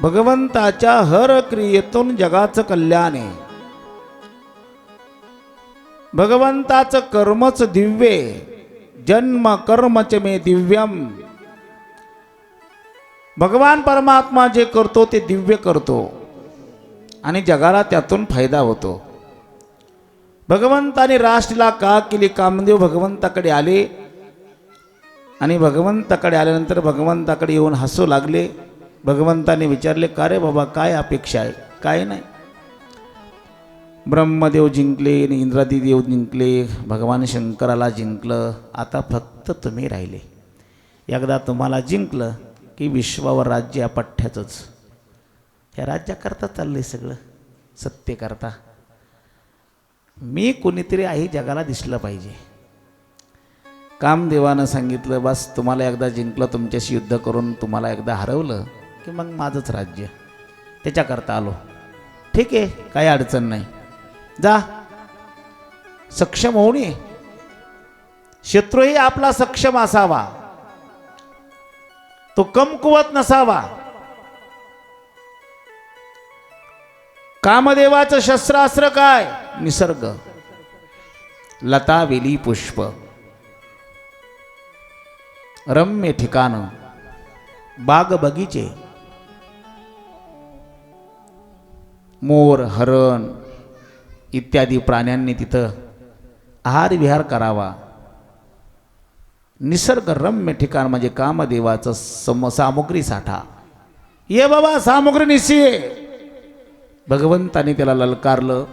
भगवंताच्या हर क्रियेतून जगाचं कल्याण आहे. भगवंताचं कर्मच दिव्य, जन्म कर्मच मे दिव्यम. भगवान परमात्मा जे करतो ते दिव्य करतो आणि जगाला त्यातून फायदा होतो. भगवंताने रासलीला का केली? कामदेव भगवंताकडे आले आणि भगवंताकडे आल्यानंतर भगवंताकडे येऊन हसू लागले. भगवंताने विचारले, का रे बाबा, काय अपेक्षा आहे? काय नाही. ब्रह्मदेव जिंकले, इंद्रादी देव जिंकले, भगवान शंकराला जिंकलं, आता फक्त तुम्ही राहिले. एकदा तुम्हाला जिंकलं की विश्वावर राज्य पठ्ठ्याचंच. ह्या राज्याकरता चाललंय सगळं, सत्य करता. मी कोणीतरी आहे जगाला दिसलं पाहिजे. कामदेवानं सांगितलं, बस तुम्हाला एकदा जिंकलं, तुमच्याशी युद्ध करून तुम्हाला एकदा हरवलं की मग माझंच राज्य, त्याच्याकरता आलो. ठीक आहे, काही अडचण नाही, जा सक्षम होऊन ये. शत्रूही आपला सक्षम असावा, तो कमकुवत नसावा. कामदेवाचं शस्त्रास्त्र काय? निसर्ग, लता वेली पुष्प, रम्य ठिकाण, बाग बगीचे, मोर, हरण इत्यादी प्राण्यांनी तिथं आहार विहार करावा. निसर्ग रम्य ठिकाण म्हणजे कामदेवाचं सामुग्री साठा. ये बाबा, सामुग्री निशी. भगवंताने त्याला ललकारलं.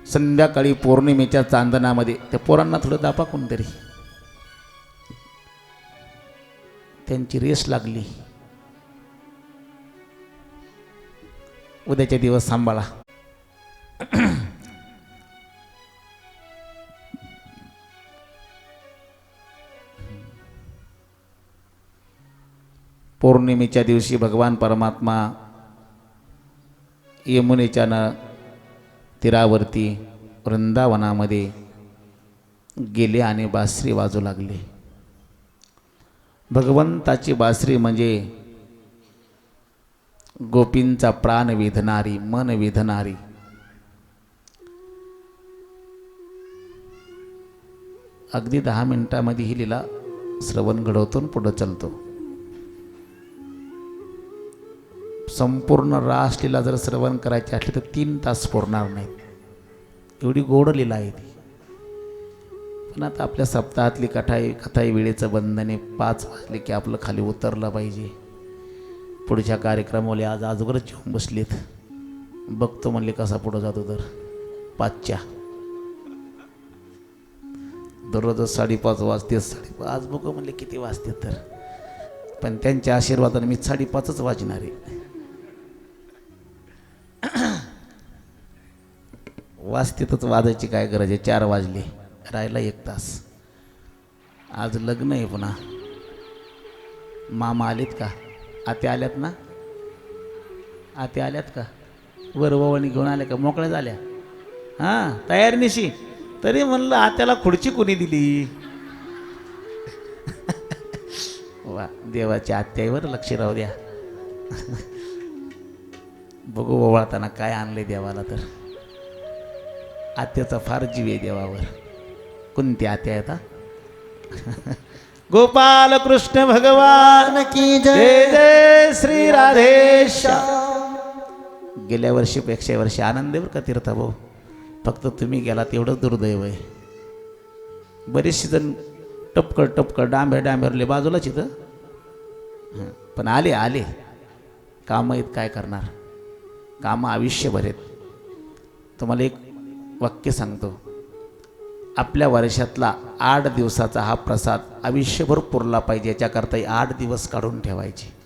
संध्याकाळी पौर्णिमेच्या चांदण्यामध्ये त्या पोरांना थोडं दापा कोणतरी, त्यांची रेस लागली. उद्याचे दिवस सांभाळा. पौर्णिमेच्या दिवशी भगवान परमात्मा यमुनेच्या तीरावरती वृंदावनामध्ये गेले आणि बासरी वाजू लागले. भगवंताची बासरी म्हणजे गोपींचा प्राण वेधणारी, मन वेधणारी. अगदी 10 मिनिटांमध्ये ही लीला श्रवण घडवतून पुढे चालतो. संपूर्ण रासलीला जर श्रवण करायची असली तर 3 तास पुरणार नाहीत, एवढी गोड लीला आहे ती. पण आता आपल्या सप्ताहातली कथाई वेळेचं बंधने 5 वाजले की आपलं खाली उतरलं पाहिजे. पुढच्या कार्यक्रमाला आज आजोबरच येऊन बसलेत. बघतो म्हणले कसा पुढं जातो तर 5च्या. दररोज 5:30 वाजते. 5:30 आज बघू म्हणले किती वाजते तर, पण त्यांच्या आशीर्वादाने मी 5:30च वाजणार आहे. वाजतेतच वाजायची काय गरज आहे? 4 वाजले, राहिला 1 तास. आज लग्न आहे पुन्हा. मामा आलेत का? आत्या आल्यात ना? आत्या आल्यात का? वरवणी घेऊन आल्या का? मोकळ्या झाल्या? हां, तयारी निशी. तरी म्हणलं आत्याला खुर्ची कोणी दिली? वा, देवाच्या आत्यावर लक्ष राहू द्या. बघू ओवाळताना काय आणले देवाला. तर आत्याचा फार जीव आहे देवावर. कोणती आत्या आहे आता? गोपाल कृष्ण भगवान की जय. जय श्री राधेश. गेल्या वर्षीपेक्षा वर्षी आनंदेवर का तीर्थ भाऊ? फक्त तुम्ही गेला तेवढं दुर्दैव आहे. बरेचसे जण टपकळ डांबरले बाजूलाच इथं, पण आले कामं आहेत. काय करणार? कामं आयुष्यभर आहेत. तुम्हाला एक वाक्य सांगतो. आपल्या वर्षातला 8 दिवसाचा हा प्रसाद आयुष्यभर पुरला पाहिजे, याच्याकरता 8 दिवस काढून ठेवायचे.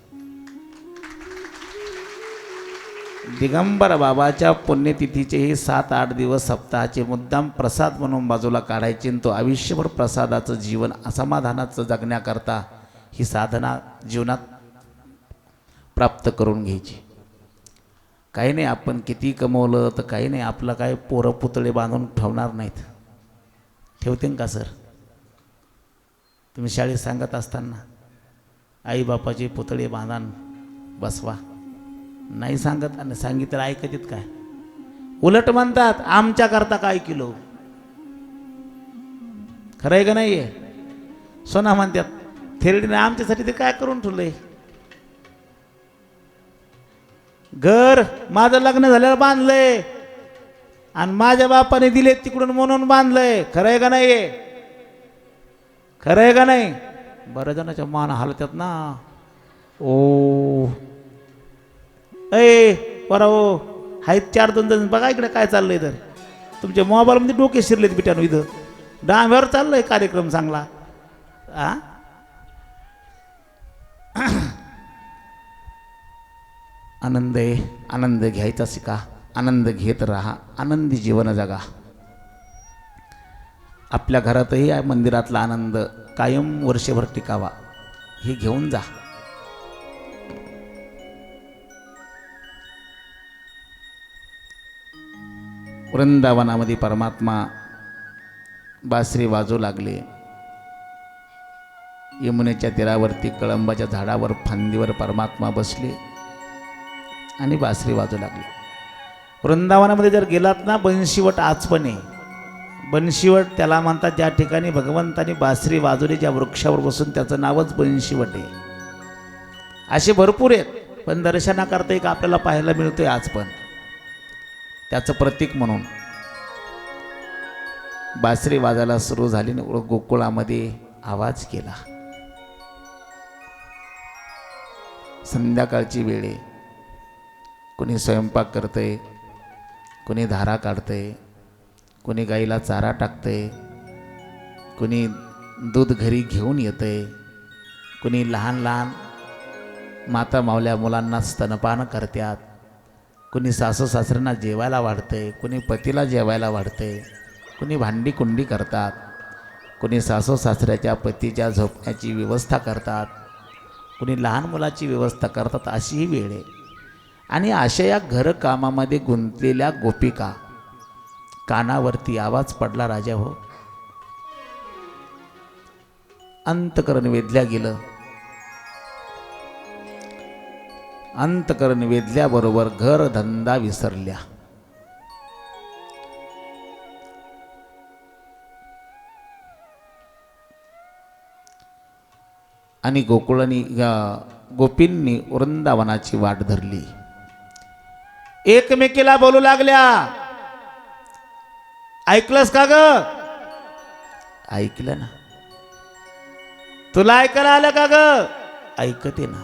दिगंबर बाबाच्या पुण्यतिथीचे हे 7-8 दिवस सप्ताहाचे मुद्दाम प्रसाद म्हणून बाजूला काढायचे. तो आयुष्यभर प्रसादाचं जीवन असमाधानाचं जगण्याकरता ही साधना जीवनात प्राप्त करून घ्यायची. काही नाही, आपण किती कमवलं तर काही नाही, आपलं काय पोरं पुतळे बांधून ठेवणार नाहीत. ठेवते का सर? तुम्ही शाळेत सांगत असताना आई बापाचे पुतळे बांधान बसवा. नाही सांगत आणि सांगितलं ऐकतीत काय? उलट म्हणतात आमच्या करता काय किलो. खरं आहे का नाही आहे? सोना म्हणतात थेरडीने आमच्यासाठी ते काय करून ठेवलंय. घर माझं लग्न झाल्यावर बांधलंय आणि माझ्या बापाने दिले तिकडून म्हणून बांधलंय. खरं आहे का नाही आहे? खरं आहे का नाही? बऱ्याच जणांच्या मान हलतात ना. ओ ए बरा ओ आहेत 4-2 जण बघा इकडे काय चाललंय. तर तुमच्या मोबाईलमध्ये डोके शिरलेत बिटानो. इथं डांब्यावर चाललंय कार्यक्रम चांगला. आ आनंद आहे, आनंद घ्यायचा शिका, आनंद घेत राहा, आनंदी जीवन जगा. आपल्या घरातही आहे मंदिरातला आनंद कायम वर्षभर टिकावा, हे घेऊन जा. वृंदावनामध्ये परमात्मा बासरी वाजू लागले. यमुनेच्या तीरावरती कळंबाच्या झाडावर फांदीवर परमात्मा बसले आणि बासरी वाजू लागले. वृंदावनामध्ये जर गेलात ना, बंशीवट आज पण आहे. बंशीवट त्याला म्हणतात ज्या ठिकाणी भगवंतानी बासरी वाजवली, ज्या वृक्षावर बसून, त्याचं नावच बंशीवट आहे. असे भरपूर आहेत, पण दर्शनाकरता एक आपल्याला पाहायला मिळतोय आज पण. त्याचं प्रतीक म्हणून बासरी वाजायला सुरू झाली. गोकुळामध्ये आवाज केला. संध्याकाळची वेळ आहे. कोणी स्वयंपाक करतंय, कोणी धारा काढतंय, कोणी गाईला चारा टाकतंय, कोणी दूध घरी घेऊन येतंय, कोणी लहान लहान माता मावल्या मुलांना स्तनपान करतात, कोणी सासू सासऱ्यांना जेवायला वाढतंय, कोणी पतीला जेवायला वाढतंय, कोणी भांडी कुंडी करतात, कोणी सासू सासऱ्याच्या पतीच्या झोपण्याची व्यवस्था करतात, कोणी लहान मुलाची व्यवस्था करतात. अशी ही वेळ आहे. आणि अशा या घरकामामध्ये गुंतलेल्या गोपिका कानावरती आवाज पडला. राजा हो, अंतकरण वेधल्या गेलं. अंतकरण वेधल्याबरोबर घर धंदा विसरल्या. आणि गोकुळानी गोपींनी वृंदावनाची वाट धरली. एकमेकीला बोलू लागल्या. ऐकलंस का ग? ऐकलं ना. तुला ऐकायला आलं का ग? ऐकते ना.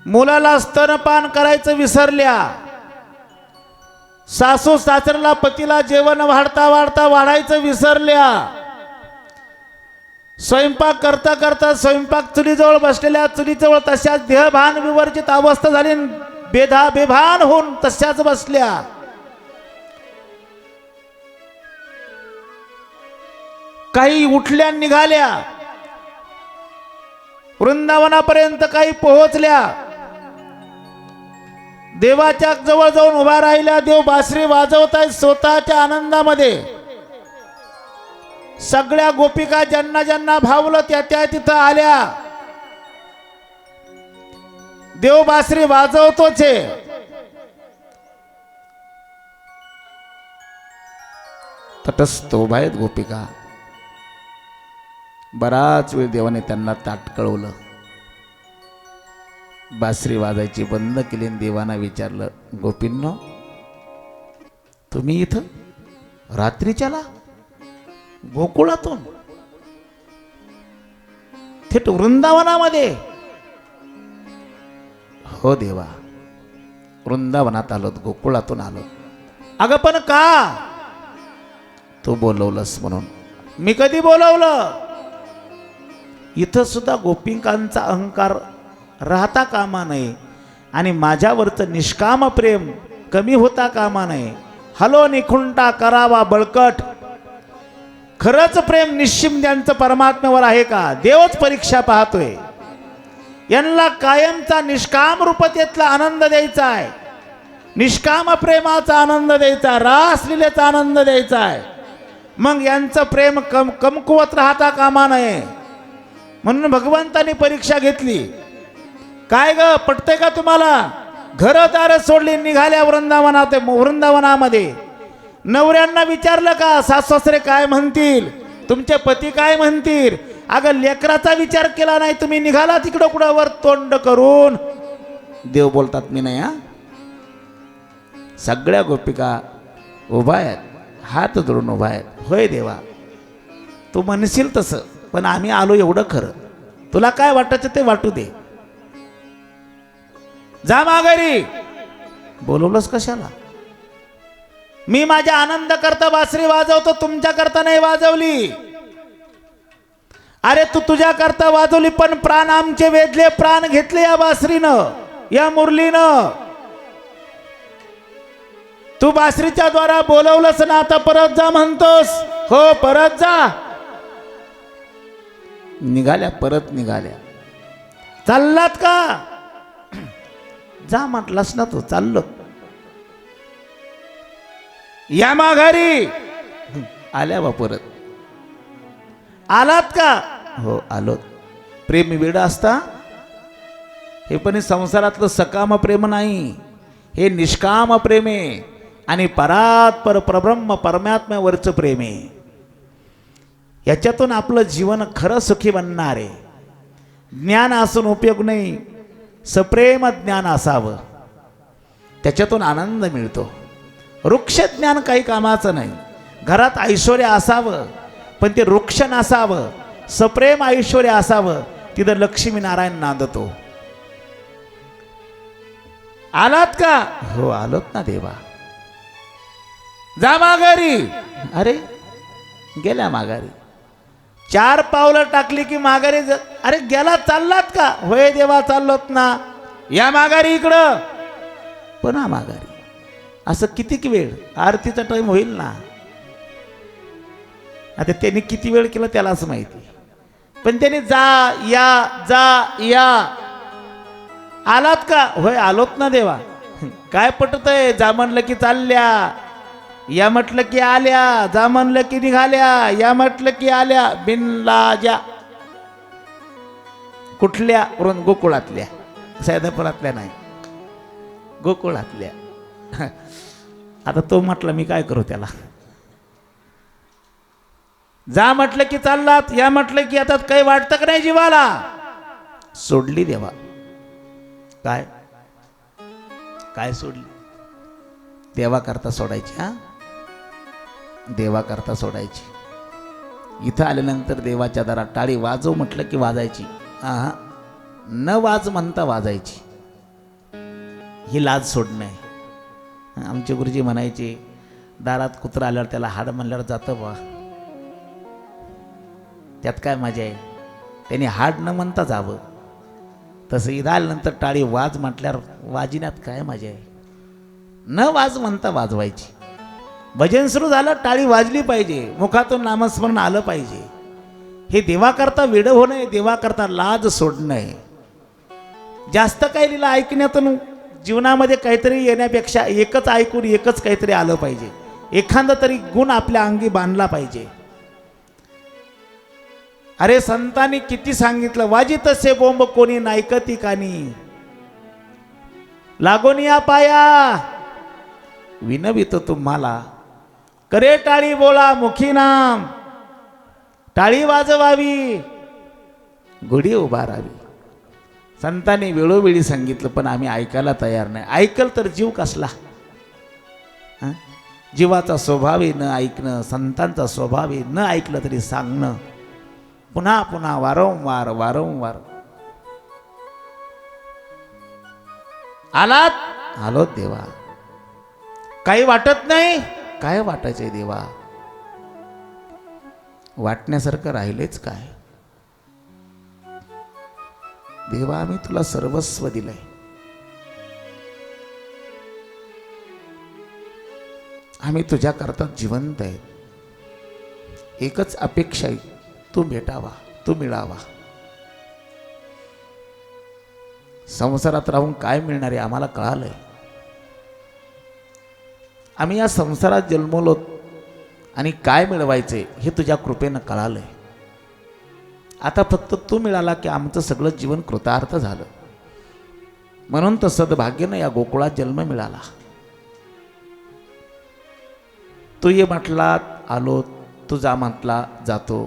मुलाला स्तनपान करायचं विसरल्या. सासू सासऱ्याला पतीला जेवण वाढता वाढता वाढायचं विसरल्या. स्वयंपाक करता करता स्वयंपाक चुलीजवळ बसलेल्या चुलीजवळ तशाच देहभान विवर्जित अवस्था झाली. बेभान होऊन तशाच बसल्या. काही उठल्या निघाल्या. वृंदावनापर्यंत काही पोहोचल्या. देवाच्या जवळ जाऊन उभा राहिल्या. देव बासरी वाजवतायत स्वतःच्या आनंदामध्ये. सगळ्या गोपिका ज्यांना ज्यांना भावलं त्या त्या तिथं आल्या. देव बासरी वाजवतोच आहे. तटस्थ उभा आहेत गोपिका. बराच वेळ देवाने त्यांना ताट कळवलं. बासरी वाजायची बंद केली. देवाना विचारलं, गोपींनो तुम्ही इथं रात्रीच्याला गोकुळातून थेट वृंदावनामध्ये? हो देवा, वृंदावनात आलो, गोकुळातून आलो. अगं पण का? तू बोलवलंस म्हणून. मी कधी बोलवलं? इथं सुद्धा गोपिकांचा अहंकार राहता कामा नये आणि माझ्यावरचं निष्काम प्रेम कमी होता कामा नये. हलो निखुंटा करावा बळकट. खरंच प्रेम निश्चिम त्यांचं परमात्म्यावर आहे का? देवच परीक्षा पाहतोय. यांना कायमचा निष्काम रूपतेतला आनंद द्यायचा आहे. निष्काम प्रेमाचा आनंद द्यायचा, रासलीलेचा आनंद द्यायचा आहे. मग यांचं प्रेम कमकुवत राहता कामा नये. म्हणून भगवंतानी परीक्षा घेतली. काय ग, पटतंय का तुम्हाला? घरदार सोडली, निघाल्या वृंदावनामध्ये. नवऱ्यांना विचारलं का सासरे काय म्हणतील, तुमचे पती काय म्हणतील? अगं लेकराचा विचार केला नाही, तुम्ही निघाला तिकडं कुठं वर तोंड करून. देव बोलतात मी नाही हा. सगळ्या गोपिका उभा आहेत, हात जोडून उभा आहेत. होय देवा, तू म्हणशील तसं, पण आम्ही आलो एवढं खरं. तुला काय वाटायचं ते वाटू दे, जा माघारी. बोलवलंस कशाला? मी माझ्या आनंद करता बासरी वाजवतो, तुमच्या करता नाही वाजवली. अरे तू तुझ्या करता वाजवली, पण प्राण आमचे वेधले, प्राण घेतले या बासरीनं, या मुरलीनं. तू बासरीच्या द्वारा बोलवलंस ना, आता परत जा म्हणतोस. हो परत जा. निघाल्या, परत निघाल्या. चाललात का? जा म्हटलास ना तू, चाललो. या माघारी. आल्या बा परत. आलात का? हो आलो. प्रेम वेड असता हे, पण संसारातलं सकाम प्रेम नाही, हे निष्काम प्रेम आहे. आणि परात परब्रह्म परमात्म्यावरचं प्रेम आहे. याच्यातून आपलं जीवन खरं सुखी बनणार आहे. ज्ञान असून उपयोग नाही, सप्रेम ज्ञान असावं, त्याच्यातून आनंद मिळतो. वृक्ष ज्ञान काही कामाचं नाही. घरात ऐश्वर असावं, पण ते वृक्ष नसावं, सप्रेम ऐश्वर असावं. तिथं लक्ष्मी नारायण नांदतो. आलात का? हो आलोत ना देवा. जा माघारी. अरे गेल्या माघारी. 4 पावलं टाकली की माघारी. अरे गेला, चाललात का? होय देवा चाललोत ना. या माघारी इकडं. पुन्हा माघारी. असं किती वेळ? आरतीचा टाइम होईल ना. आता त्यांनी किती वेळ केलं त्यालाच माहिती, पण त्यांनी जा या. आलात का? होय आलोत ना देवा. काय पटतय? जा म्हणलं की चालल्या, या म्हटलं की आल्या, जा म्हणलं की निघाल्या, या म्हटलं की आल्या. बिनलाजा. कुठल्या? गोकुळातल्या, सैदापुरातल्या नाही, गोकुळातल्या. आता तो म्हटलं मी काय करू त्याला. जा म्हटलं की चाललात, या म्हटलं की आता काही वाटतं का नाही जीवाला? सोडली देवा. काय काय सोडली? देवा करता सोडायची. हा, देवा करता सोडायची. इथं आल्यानंतर देवाच्या दारात टाळी वाजव म्हटलं की वाजायची. हा, न वाज म्हणता वाजायची. ही लाज सोडणं आहे. आमचे गुरुजी म्हणायचे, दारात कुत्रा आल्यावर त्याला हाड म्हणल्यावर जातं बा, त्यात काय मजा आहे? त्यांनी हाड न म्हणता जावं. तसं इथं आल्यानंतर टाळी वाज म्हटल्यावर वाजिण्यात काय मजा आहे? न वाज म्हणता वाजवायची. भजन सुरू झालं, टाळी वाजली पाहिजे, मुखातून नामस्मरण आलं पाहिजे. हे देवाकरता वेडं होणं आहे, देवाकरता लाज सोडणं आहे. जास्त काही लिहिलं ऐकण्यातून जीवनामध्ये काहीतरी येण्यापेक्षा एकच ऐकून एकच काहीतरी आलं पाहिजे. एखादा तरी गुण आपल्या अंगी बांधला पाहिजे. अरे संतांनी किती सांगितलं, वाजी तसे बोंब कोणी नायकती कानी, लागून या पाया विनवितो तुम्हाला, करे टाळी बोला मुखी नाम, टाळी वाजवावी गुढी उभारावी. संतांनी वेळोवेळी सांगितलं, पण आम्ही ऐकायला तयार नाही. ऐकल तर जीव कसला? जीवाचा स्वभाव आहे न ऐकणं, संतांचा स्वभाव आहे न ऐकलं तरी सांगणं, पुन्हा पुन्हा वारंवार वारंवार. आलात? आलोत देवा. काही वाटत नाही? काय वाटायचंय देवा? वाटण्यासारखं राहिलेच काय? देवा आम्ही तुला सर्वस्व दिलंय. आम्ही तुझ्या करता जिवंत आहे. एकच अपेक्षा आहे, तू भेटावा, तू मिळावा. संसारात राहून काय मिळणार आहे आम्हाला कळालंय. आम्ही या संसारात जन्मलो आणि काय मिळवायचे हे तुझ्या कृपेनं कळालंय. आता फक्त तू मिळाला की आमचं सगळं जीवन कृतार्थ झालं. म्हणून तर सद्भाग्यानं या गोकुळात जन्म मिळाला. तू ये म्हटला आलो, तू जा म्हटला जातो,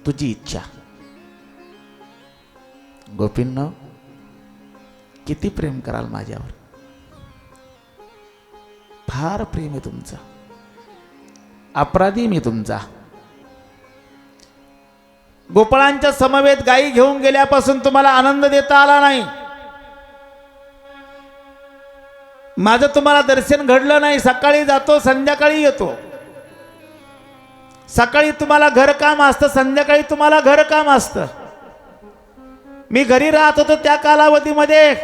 तुझी इच्छा. गोपींनो, किती प्रेम कराल माझ्यावर. फार प्रेम आहे तुमचं. अपराधी मी तुमचा. गोपाळांच्या समवेत गायी घेऊन गेल्यापासून तुम्हाला आनंद देता आला नाही. माझं तुम्हाला दर्शन घडलं नाही. सकाळी जातो, संध्याकाळी येतो. सकाळी तुम्हाला घरकाम असतं, संध्याकाळी तुम्हाला घरकाम असतं. मी घरी राहत होतो त्या कालावधीमध्ये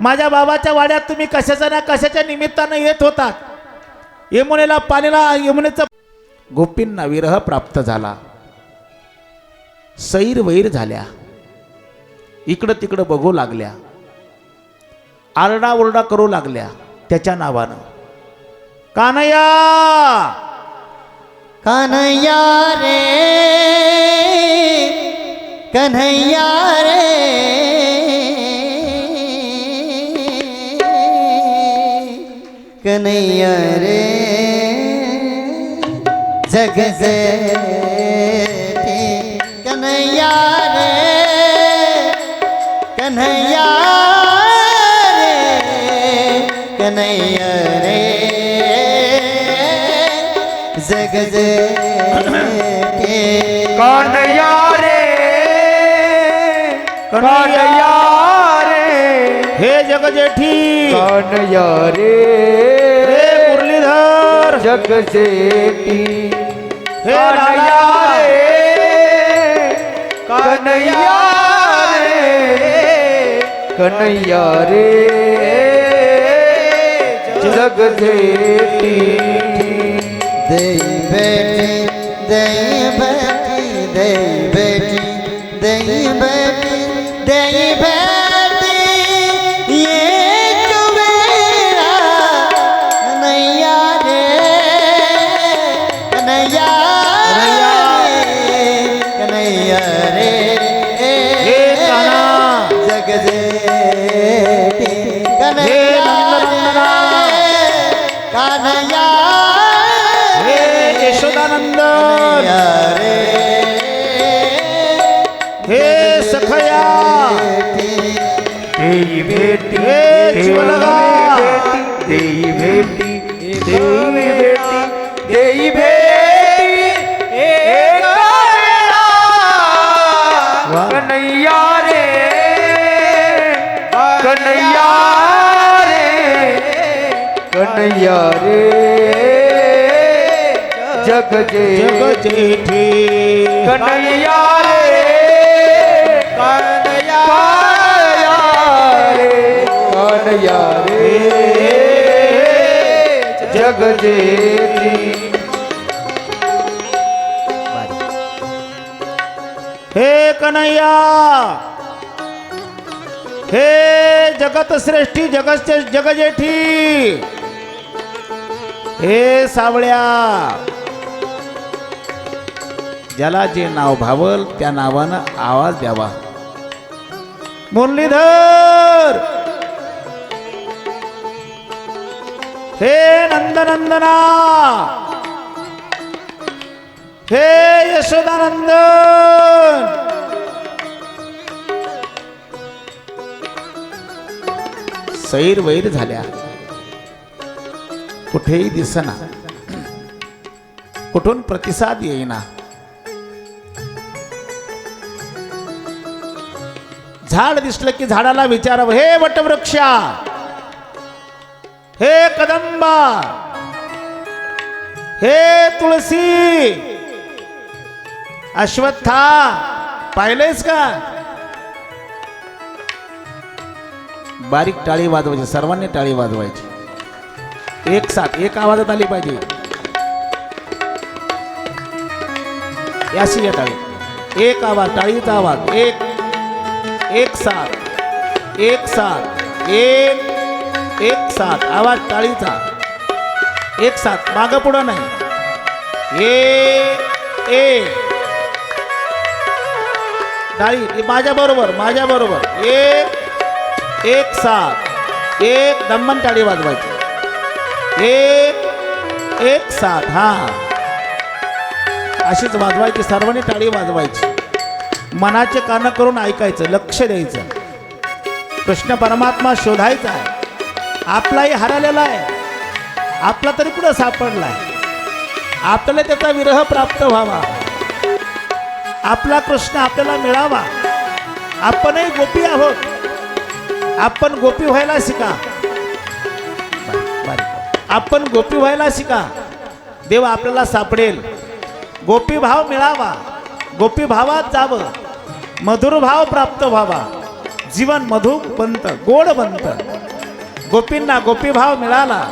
माझ्या बाबाच्या वाड्यात तुम्ही कशाच्या ना कशाच्या निमित्तानं येत होतात. यमुनेला पाणीला यमुनेचा. गोपींना विरह प्राप्त झाला. सैर वैर झाल्या. इकडं तिकडं बघू लागल्या. आरडाओरडा करू लागल्या त्याच्या नावानं. कान्हैया, कन्हैया रे, कन्हैया रे, कन्हैया रे, जग जेठे कन्हैया रे, कन्हैया रे, कन्हैया रे, जग जेठे कान्हैया रे, कान्हैया रे, हे जग जेठी, कान्हैया रे, हे मुरलीधर, जग जेठी, हे कान्हैया राधा, रे, कान्हैया रे, कन्हैया रे, जग जेठी. दई बेटी, दई बेटी, दई बेटी, दई बेटी, दई बेटी, ये कुबेरा कन्हैया रे, कन्हैया रे, कन्हैया रे, हे कान्हा, जग जेठी हे कन्हैया नंदनंदना, रे, कन्हैया हे यशोदानंदन, रे, हे सखया, देई भेटी, हे शिवलगा, देई भेटी, देई भेटी, देई भेटी, एक वेळा कन्हैया रे, कन्हैया रे, कन्हैया रे, जग जग जेठी, कन्हैया रे, कन्हैया रे, कन्हैया रे, जग जेठी. हे कन्हैया, हे जगत श्रेष्ठी, जग जेठी, हे सावळ्या, ज्याला जे नाव भावल त्या नावानं आवाज द्यावा. मुरलीधर, हे नंदनंदना, हे यशोदानंदन, सैर वैर झाल्या. कुठेही दिसना, कुठून प्रतिसाद येईना. झाड दिसलं की झाडाला विचारावं, हे वटवृक्षा, हे कदंबा, हे तुळसी, अश्वत्था, पाहिलंयस का? बारीक टाळी वाजवायची, सर्वांनी टाळी वाजवायची. एक साथ एक आवाजात आली पाहिजे. याशी या टाळी, एक आवाज, टाळीचा आवाज, एक एक साथ, एक साथ, एक साथ आवाज टाळीचा, एक साथ, मागं पुढं नाही. टाळी माझ्या बरोबर एक एक साथ एक दम्मन टाळी वाजवायची एक एक साथ हा अशीच वाजवायची सर्वांनी टाळी वाजवायची मनाचे कान करून ऐकायचं लक्ष द्यायचं कृष्ण परमात्मा शोधायचा आहे आपलाही हरलेला आहे आपला तरी कुठं सापडलाय आपल्याला त्याचा विरह प्राप्त व्हावा आपला कृष्ण आपल्याला मिळावा आपणही गोपी आहोत आपण गोपी व्हायला शिका आपण गोपी व्हायला शिका देव आपल्याला सापडेल गोपी भाव मिळावा गोपी भावात जावं मधुर भाव प्राप्त व्हावा जीवन मधुर बनत गोड बनत गोपींना गोपी भाव मिळाला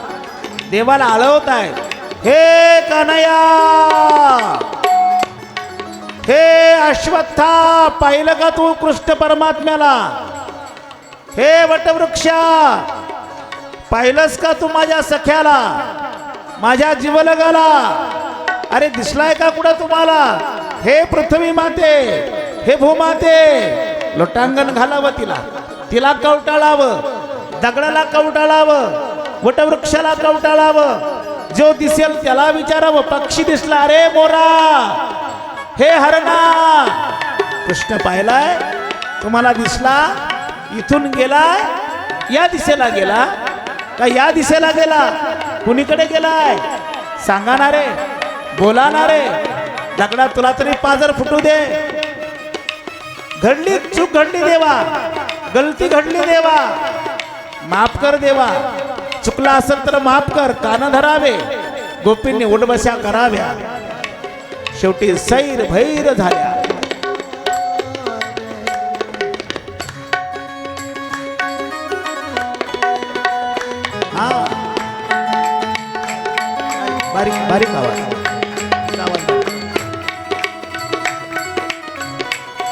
देवाला आळवताय हे कन्हैया हे अश्वत्था पाहिलं का तू कृष्ण परमात्म्याला हे वटवृक्षा पाहिलंस का तू माझ्या सख्याला माझ्या जीवलगाला अरे दिसलाय का कुठं तुम्हाला हे पृथ्वी माते हे भूमाते लोटांगण घालावं तिला कवटाळावं दगडाला कवटाळावं वटवृक्षाला कवटाळावं जो दिसेल त्याला विचारावं पक्षी दिसला अरे मोरा हे हरणा कृष्ण पाहिलाय तुम्हाला दिसला इथून गेलाय या दिशेला गेला का या दिशेला गेला कुणीकडे गेलाय सांगा ना रे बोला ना रे दगडा तुला तरी पाजर फुटू दे घडली चूक घडली देवा गलती घडली देवा माफ कर देवा चुकला असेल तर माफ कर कान धरावे गोपींनी उठबशा कराव्या शेवटी सैर भैर झाल्या हा बारीक बारीक आवाज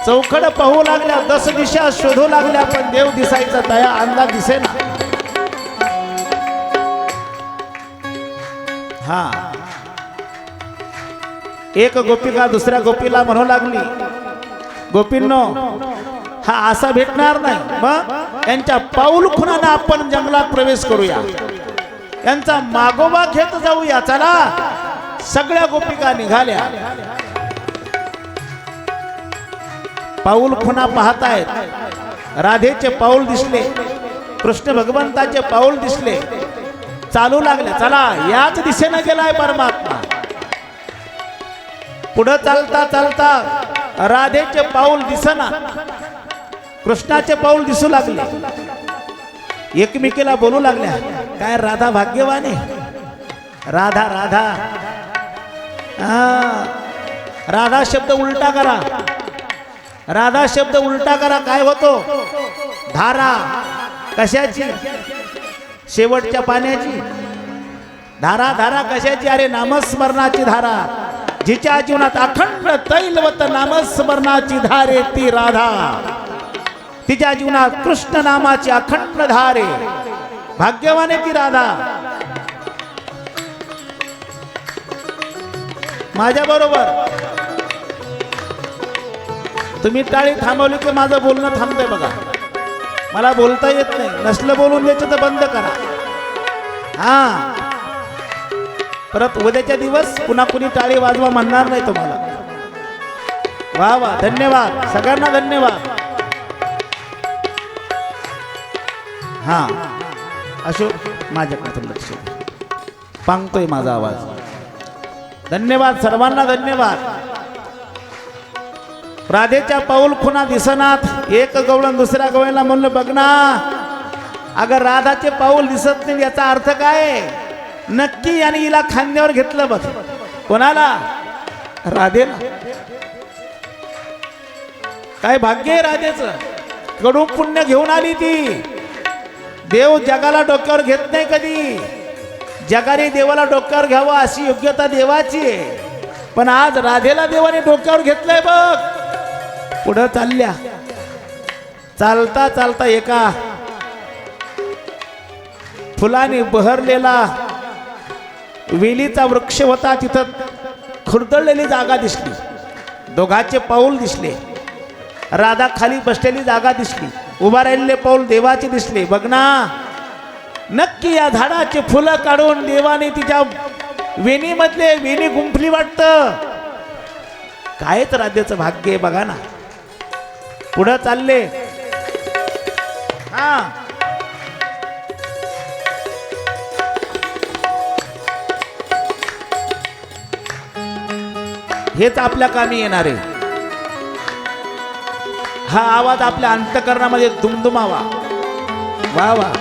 चौखड पाहू लागल्या 10 दिशा शोधू लागल्या पण देव दिसायचा तया अंदाज दिसेना हा एक गोपिका दुसऱ्या गोपीला म्हणू लागली गोपींनो हा असा भेटणार नाही मग यांच्या पाऊल खुणाने आपण जंगलात प्रवेश करूया यांचा मागोबा घेत जाऊया चला सगळ्या गोपिका निघाल्या पाऊल खुणा पाहतायत राधेचे पाऊल दिसले कृष्ण भगवंताचे पाऊल दिसले चालू लागले चला याच दिशेने गेलाय परमात्मा पुढे चालता चालता राधेचे पाऊल दिसना कृष्णाचे पाऊल दिसू लागले एकमेकीला बोलू लागल्या काय राधा भाग्यवाने राधा राधा राधा शब्द उलटा करा राधा शब्द उलटा करा काय होतो धारा कशाची शेवटच्या पाण्याची धारा धारा कशाची अरे नामस्मरणाची धारा जिच्या जीवनात अखंड तैलवत नामस्मरणाची धारे ती राधा तिच्या जीवनात कृष्ण नामाची अखंड धारे भाग्यवाने ती राधा माझ्या बरोबर तुम्ही टाळी थांबवली की माझं बोलणं थांबतंय बघा मला बोलता येत नाही नसलं बोलून द्यायचं तर बंद करा हा परत उद्याच्या दिवस पुन्हा कुणी टाळी वाजवा म्हणणार नाही तुम्हाला वा वा धन्यवाद सगळ्यांना धन्यवाद हा अशोक माझ्याकडे लक्ष पांगतोय माझा आवाज धन्यवाद सर्वांना धन्यवाद राधेच्या पाऊल खुणा दिसनात एक गवळण दुसऱ्या गवळीला म्हणलं बघ ना अगर राधाचे पाऊल दिसत नाही याचा अर्थ काय नक्की याने हिला खांद्यावर घेतलं बघ कोणाला राधेला काय भाग्य आहे राधेचं कडू पुण्य घेऊन आली ती देव जगाला डोक्यावर घेत नाही कधी जगाने देवाला डोक्यावर घ्यावं अशी योग्यता देवाची आहे पण आज राधेला देवाने डोक्यावर घेतलंय बघ पुढं चालल्या चालता चालता एका फुलाने बहरलेला वेलीचा वृक्ष होता तिथं खुरदळलेली जागा दिसली दोघांचे पाऊल दिसले राधा खाली बसलेली जागा दिसली, उभा राहिलेले पाऊल देवाचे दिसले. बघ ना, नक्की या झाडाचे फुलं काढून देवाने तिच्या वेणीमधले वेणी गुंफली वाटतं. कायच राधेचं भाग्य आहे बघा ना. पुढं चालले. हा, हेच आपल्या कामी येणार आहे. हा आवाज आपल्या अंतकरणामध्ये दुमदुमावा. वा वा,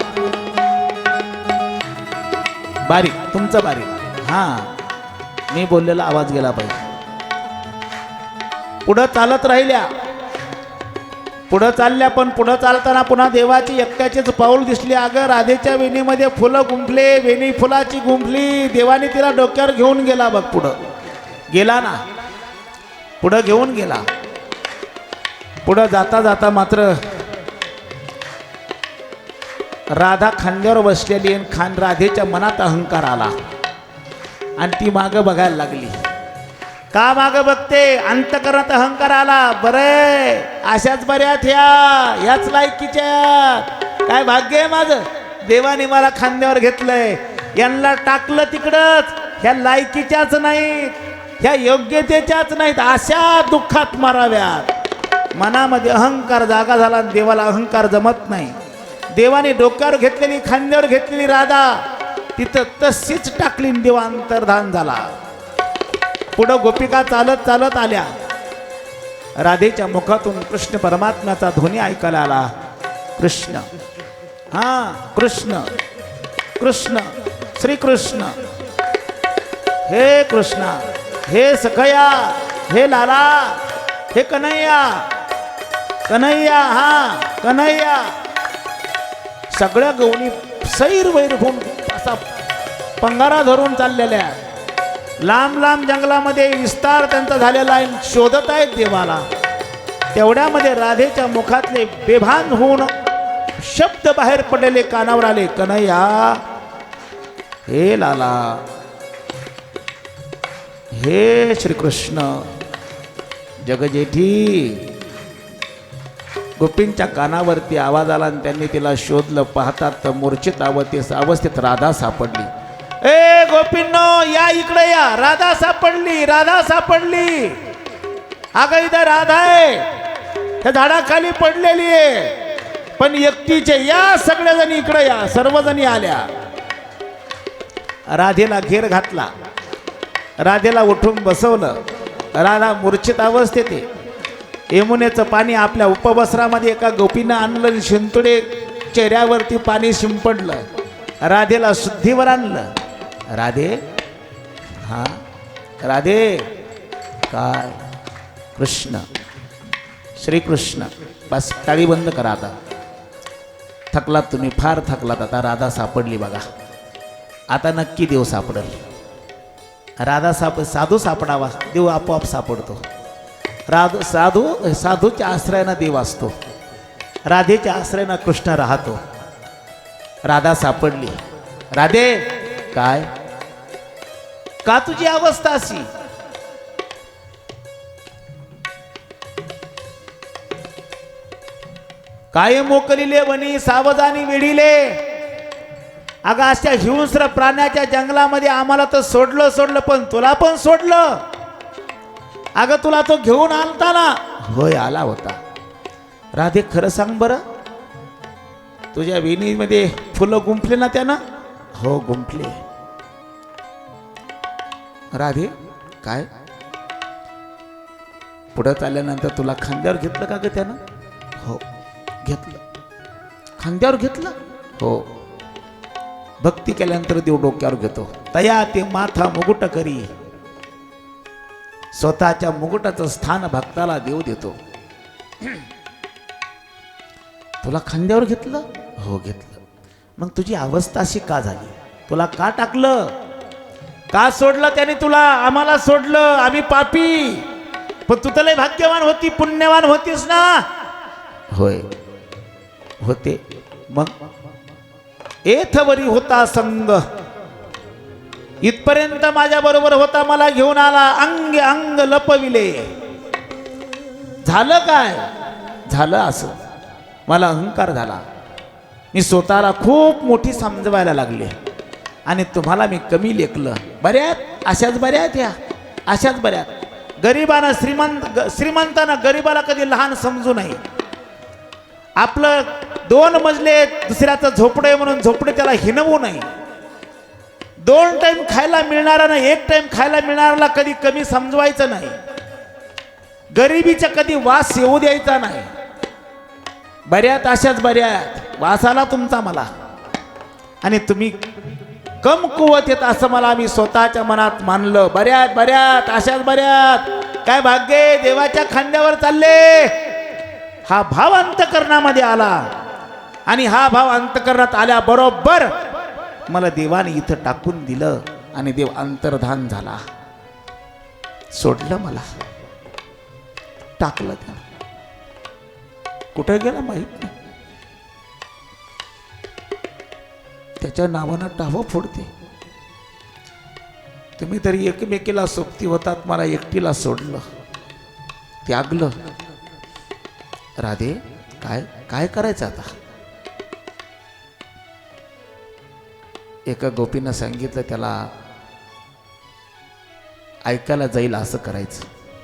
बारीक, तुमचं बारीक. हा, मी बोललेला आवाज गेला पाहिजे. पुढं चालत राहिल्या, पुढं चालल्या, पण पुढं चालताना पुन्हा देवाची एकट्याचीच पाऊल दिसली. अगं राधेच्या वेणीमध्ये फुलं गुंफले, वेणी फुलाची गुंफली. देवाने तिला डोक्यावर घेऊन गेला. बघ पुढं गेला ना, पुढं घेऊन गेला. पुढं जाता जाता मात्र राधा खांद्यावर बसलेली आणि राधेच्या मनात अहंकार आला आणि ती मागं बघायला लागली. का मागं बघते? अंतकरणात अहंकार आला. बरे, अशाच बऱ्यात ह्याच लायकीच्या. काय भाग्य आहे माझं, देवाने मला खांद्यावर घेतलंय. यांना टाकलं तिकडंच. ह्या लायकीच्याच नाहीत, ह्या योग्यतेच्याच नाहीत, अशा दुःखात माराव्यात. मनामध्ये अहंकार जागा झाला. देवाला अहंकार जमत नाही. देवाने डोक्यावर घेतलेली, खांद्यावर घेतलेली राधा तिथं तशीच टाकली. देवा अंतर्धान झाला. पुढं गोपिका चालत चालत आल्या. राधेच्या मुखातून कृष्ण परमात्म्याचा ध्वनी ऐकायला आला. कृष्ण, हा कृष्ण, कृष्ण, श्रीकृष्ण, हे कृष्ण, हे सखया, हे लाला, हे कन्हैया, कन्हैया, हा कन्हैया. सगळ्या गवणी सैर वैर होऊन असा पंगारा धरून चाललेल्या. लांब लांब जंगलामध्ये विस्तार त्यांचा झालेला आहे. शोधत आहेत देवाला. तेवढ्यामध्ये राधेच्या मुखातले बेभान होऊन शब्द बाहेर पडलेले कानावर आले. कन्हैया, हे लाला, हे श्रीकृष्ण, जगजेठी. गोपींच्या कानावरती आवाज आला आणि त्यांनी तिला शोधलं. पाहतात तर मूर्छित अवस्थेत राधा सापडली. ए गोपींनो, या इकडे या. राधा सापडली, राधा सापडली. अगं इथं राधा आहे, त्या झाडाखाली पडलेली आहे, पण एकटीचे. या सगळेजण इकडे या. सर्वजणी आल्या. राधेला घेर घातला, राधेला उठून बसवलं. राधा मूर्छित अवस्थेत आहे. यमुनेचं पाणी आपल्या उपवस्त्रामध्ये एका गोपीनं आणलं. शिंतोडे चेहऱ्यावरती पाणी शिंपडलं. राधेला शुद्धीवर आणलं. राधे, हा राधे, काय? कृष्ण, श्रीकृष्ण. बस, टाळी बंद करा आता. थकलात तुम्ही, फार थकलात. आता राधा सापडली बघा. आता नक्की देव सापडेल. राधा साधू सापडावा, देव आपोआप सापडतो. साधूच्या आश्रयानं देव असतो. राधेच्या आश्रयानं कृष्ण राहतो. राधा सापडली. राधे, काय? का तुझी अवस्था अशी? काय मोकलिले वनी सावधानी वेढिले. अगं अशा हिंस्र प्राण्याच्या जंगलामध्ये आम्हाला तर सोडलं, पण तुला पण सोडलं. अगं तुला तो घेऊन आलता ना? होय, आला होता. राधे, खरं सांग बरं, तुझ्या वेणीमध्ये फुलं गुंफले ना त्यानं? हो, गुंफले. राधे, काय? पुढं चालल्यानंतर तुला खांद्यावर घेतलं का ग त्यानं? हो, घेतलं. खांद्यावर घेतलं? हो. भक्ती केल्यानंतर देव डोक्यावर घेतो. तया ते माथा मुकुट करी. स्वतःच्या मुकुटाचं स्थान भक्ताला देव देतो. तुला खांद्यावर घेतलं? हो, घेतलं. मग तुझी अवस्था अशी का झाली? तुला का टाकलं? का सोडलं त्याने तुला? आम्हाला सोडलं, आम्ही पापी. पण तू तर लय भाग्यवान होती, पुण्यवान होतीस ना? होय, होते. मग एथवरी होता संग, इथपर्यंत माझ्या बरोबर होता, मला घेऊन आला, अंग अंग लपविले. झालं काय? झालं असं, मला अहंकार झाला, मी स्वतःला खूप मोठी समजवायला लागले आणि तुम्हाला मी कमी लेखलं. बऱ्यात अशाच बऱ्यात ह्या, अशाच बऱ्यात. गरिबानं श्रीमंतानं गरिबाला कधी लहान समजू नये. आपलं 2 मजले दुसऱ्याचं झोपडे म्हणून झोपडे त्याला हिनवू नये. 2 टाइम खायला मिळणारा नाही, 1 टाइम खायला मिळणाऱ्याला कधी कमी समजवायचं नाही. गरिबीचा कधी वास येऊ द्यायचा नाही. बऱ्यात अशाच बऱ्यात, वासाला तुमचा मला, आणि तुम्ही कमकुवत येत असं मला मी स्वतःच्या मनात मानलं. बऱ्यात बऱ्यात अशाच बऱ्यात. काय भाग्य देवाच्या खांद्यावर चालले. हा भाव अंतकरणामध्ये आला आणि हा भाव अंतकरणात आल्याबरोबर मला देवाने इथं टाकून दिलं आणि देव अंतर्धान झाला. सोडलं मला, टाकलं त्याला. कुठे गेला माहित नाही. त्याच्या नावानं टावं फोडते. तुम्ही तरी एकमेकीला सोबती होतात, मला एकटीला सोडलं, त्यागलं. राधे काय काय करायचं आता. एका गोपीनं सांगितलं त्याला ऐकायला जाईल असं करायचं.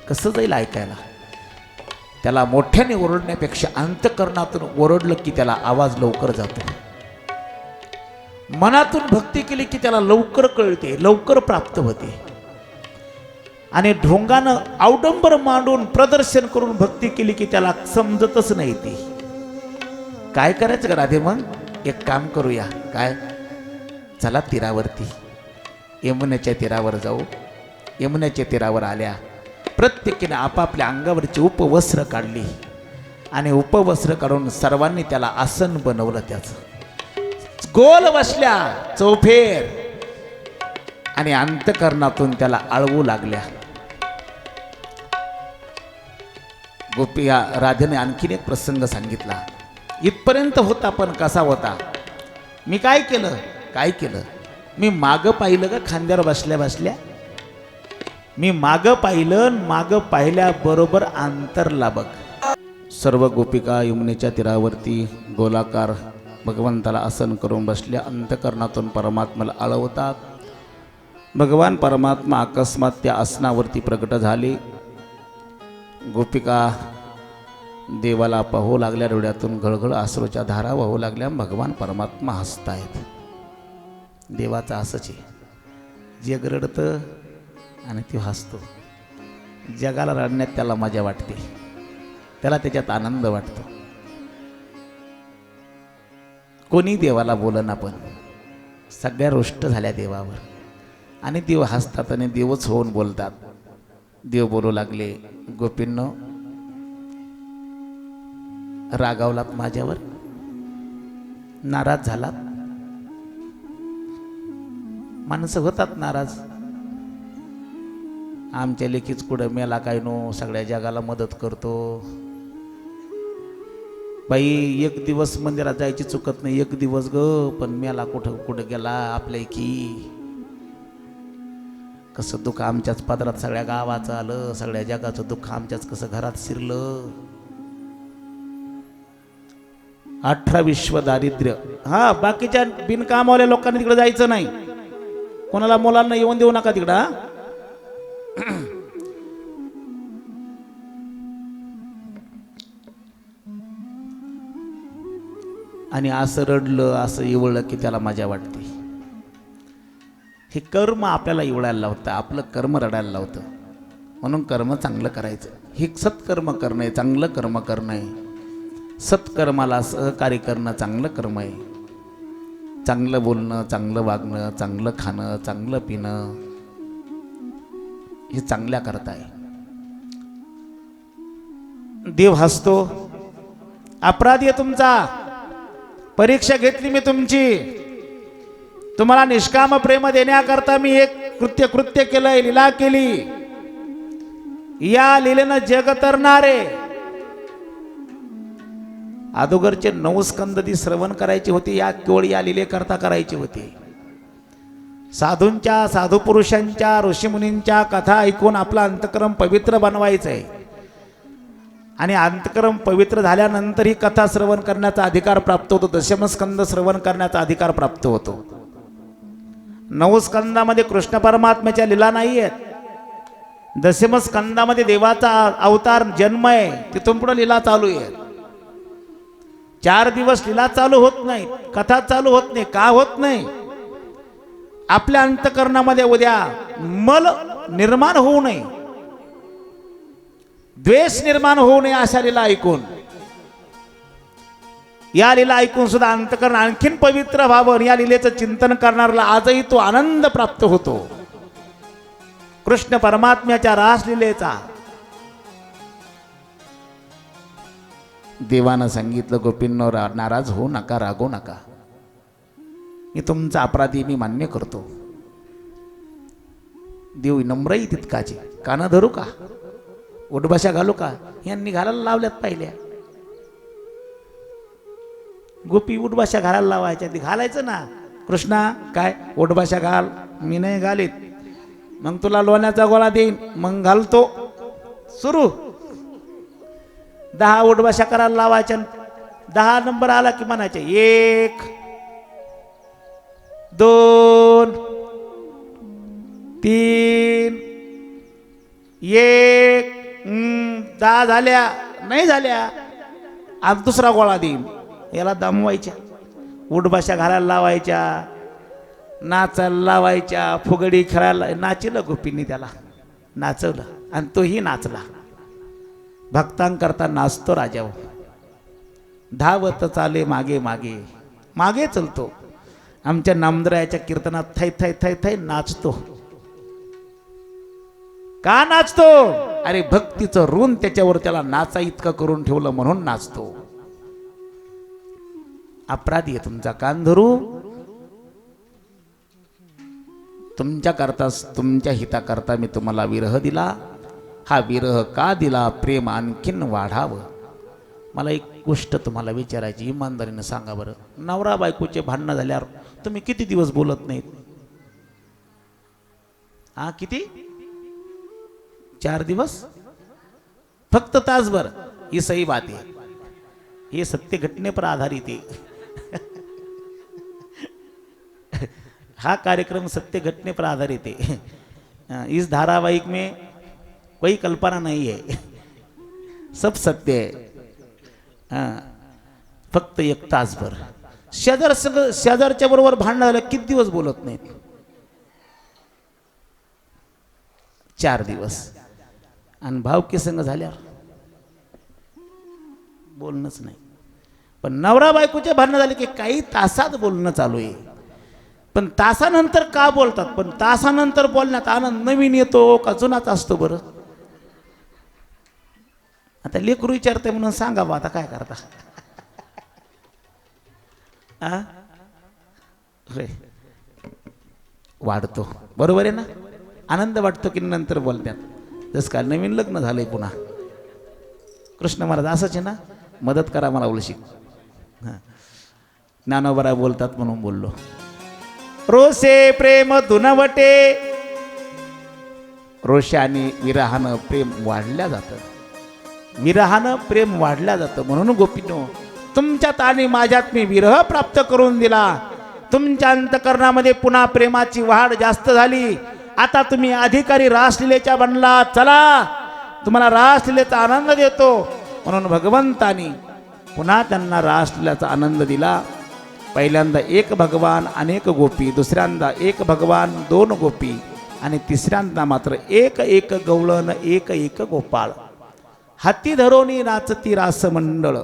कसं जाईल ऐकायला. त्याला मोठ्याने ओरडण्यापेक्षा अंतकरणातून ओरडलं की त्याला आवाज लवकर जातो. मनातून भक्ती केली की त्याला लवकर कळते, लवकर प्राप्त होते. आणि ढोंगानं अवडंबर मांडून प्रदर्शन करून भक्ती केली की त्याला समजतच नाही. ती काय करायचं का राधे. मग एक काम करूया. काय, चला तीरावरती, यमुनेच्या तीरावर जाऊ. यमुनेच्या तीरावर आल्या, प्रत्येकीने आपापल्या अंगावरची उपवस्त्र काढली आणि उपवस्त्र काढून सर्वांनी त्याला आसन बनवलं. त्याचं गोल बसल्या चौफेर आणि अंतकरणातून त्याला आळवू लागल्या. गोपी राधेने आणखीन एक प्रसंग सांगितला. इथपर्यंत होता, पण कसा होता. मी काय केलं, काय केलं. मी मागं पाहिलं का खांद्यावर बसल्या बसल्या. मी मागं पाहिलं, मागं पाहिल्याबरोबर अंतरला बघ. सर्व गोपिका यमुनेच्या तीरावरती गोलाकार भगवंताला आसन करून बसल्या. अंतकरणातून परमात्म्याला आळवतात. भगवान परमात्मा अकस्मात त्या आसनावरती प्रकट झाले. गोपिका देवाला पाहू लागल्या. डोळ्यातून घळघळ अश्रूच्या धारा वाहू लागल्या. भगवान परमात्मा हसतायत. देवाचा असंच आहे, जग रडतं आणि तो हसतो. जगाला रडण्यात त्याला मजा वाटते, त्याला त्याच्यात आनंद वाटतो. कोणी देवाला बोलना, पण सगळ्या रुष्ट झाल्या देवावर आणि देव हसतात आणि देवच होऊन बोलतात. देव बोलू लागले, गोपींनो रागावलात माझ्यावर, नाराज झालात. माणसं होतात नाराज. आमच्या लेखीच कुठं मेला काय नो, सगळ्या जगाला मदत करतो. बाई 1 दिवस मंदिरात जायची चुकत नाही, 1 दिवस ग, पण मेला कुठं कुठं गेला आपल्या की. कसं दुःख आमच्याच पदरात सगळ्या गावाचं आलं, सगळ्या जगाचं दुःख आमच्याच कसं घरात शिरलं. 18 विश्व दारिद्र्य. हा, बाकीच्या बिनकामवाल्या लोकांनी तिकडे जायचं नाही. कोणाला मुलांना येऊन देऊ नका तिकडं. आणि असं रडलं, असं इवळलं की त्याला मजा वाटते. हे कर्म आपल्याला इवळायला लावतं, आपलं कर्म रडायला लावतं. म्हणून कर्म चांगलं करायचं. हे सत्कर्म करणं आहे, चांगलं कर्म करणं आहे. सत्कर्माला सहकार्य करणं चांगलं कर्म आहे. चांगलं बोलणं, चांगलं वागणं, चांगलं खाणं, चांगलं पिणं हे चांगल्या करता आहे. देव हसतो. अपराधी आहे तुमचा. परीक्षा घेतली मी तुमची. तुम्हाला निष्काम प्रेम देण्याकरता मी एक कृत्य केलंय, लीला केली. या लीलेनं जग तरणारे. अगोदरचे 9 स्कंद ती श्रवण करायची होती, या केवळ या लीलेकरता करायची होती. साधूंच्या, साधू पुरुषांच्या, ऋषीमुनींच्या कथा ऐकून आपला अंतकरण पवित्र बनवायचं आहे. आणि अंतकरण पवित्र झाल्यानंतर ही कथा श्रवण करण्याचा अधिकार प्राप्त होतो. दशमस्कंद श्रवण करण्याचा अधिकार प्राप्त होतो. 9 स्कंदामध्ये कृष्ण परमात्म्याच्या लीला नाही आहेत. दशमस्कंदामध्ये देवाचा अवतार जन्म आहे, तिथून पुढे लीला चालू आहे. 4 दिवस लीला चालू होत नाही, कथा चालू होत नाही. का होत नाही? आपल्या अंतकरणामध्ये उद्या मल निर्माण होऊ नये, द्वेष निर्माण होऊ नये अशा लीला ऐकून, या लीला ऐकून सुद्धा अंतकरण आणखीन पवित्र व्हावं. या लीलेचं चिंतन करणाऱ्याला आजही तो आनंद प्राप्त होतो. कृष्ण परमात्म्याच्या रासलीलेचा देवानं सांगितलं, गोपींनो नाराज होऊ नका, रागवू नका. मी तुमचा अपराधी मी मान्य करतो. देव नम्रही तितकाचे. काना धरू का? उठबशा घालू का? यांनी घालायला लावल्यात पाहिल्या. गोपी उठबशा घालायला लावायच्या, ती घालायचं ना. कृष्णा काय उठबशा घाल? मी नाही घालीत. मग तुला लोण्याचा गोळा देईन, मग घालतो. सुरू 10 उठबशा करायला लावायच्या. 10 नंबर आला की म्हणायचे 1 2 3 1 10 झाल्या. नाही झाल्या, आज दुसरा गोळा देईन. याला दमवायच्या, उठबशा घालायला लावायच्या, नाचायला लावायच्या, फुगडी खेळायला. नाचलं गोपींनी, त्याला नाचवलं आणि तोही नाचला. भक्तांकरता नाचतो राजा, धावत चाले मागे मागे मागे चलतो. आमच्या नामदरायाच्या कीर्तनात थै थै थै थै नाचतो. का नाचतो? अरे भक्तीचं ऋण त्याच्यावर त्याला नाचा इतकं करून ठेवलं म्हणून नाचतो. अपराधी आहे तुमचा. कान धरू. तुमच्याकरता, तुमच्या हिताकरता मी तुम्हाला विरह दिला. हा विरह का दिला? प्रेम आणखीन वाढावं. मला एक गोष्ट तुम्हाला विचारायची, इमानदारीनं सांगा बरं. नवरा बायकोचे भांडणं झाल्यावर तुम्ही किती दिवस बोलत नाहीत? हा किती? 4 दिवस? फक्त तासभर? ही सही बात आहे. हे सत्य घटनेपर आधारित आहे. हा कार्यक्रम सत्य घटने पर आधारित है. इस धारावाहिक में कोई कल्पना नहीं है, सब सत्य है. फक्त 1 तासभर. शेजारच्या बरोबर भांडण झालं किती दिवस बोलत नाहीत? 4 दिवस. आणि भावकी संग झाल्यावर बोलणंच नाही. पण नवरा बायकोचे भांडण झाले की काही तासात बोलणं चालू आहे. पण तासानंतर का बोलतात? पण तासानंतर बोलण्यात आनंद नवीन येतो का जुनाच असतो बरं? आता लेकरू विचारते म्हणून सांगा बा, आता काय करता? वाढतो, बरोबर आहे ना? आनंद वाटतो की नंतर बोलण्यात. जस का नवीन लग्न झालंय पुन्हा. कृष्ण महाराज असंच आहे ना, मदत करा मला उलशी. ज्ञानोबरा बोलतात म्हणून बोललो. रोषे प्रेम दुनवटे. रोषाने विरहानं प्रेम वाढल्या जातं. विरहानं प्रेम वाढल्या जातं. म्हणून गोपीनो, तुमच्यात आणि माझ्यात मी विरह प्राप्त करून दिला. तुमच्या अंतकरणामध्ये पुन्हा प्रेमाची वाढ जास्त झाली. आता तुम्ही अधिकारी रासलीलेच्या बनला. चला, तुम्हाला रासलीलेचा आनंद देतो. म्हणून भगवंतानी पुन्हा त्यांना रासलीलेचा आनंद दिला. पहिल्यांदा 1 भगवान अनेक गोपी, दुसऱ्यांदा 1 भगवान 2 गोपी, आणि तिसऱ्यांदा मात्र 1 गवळण 1 गोपाळ. हाती धरोनी नाचती रास मंडळ.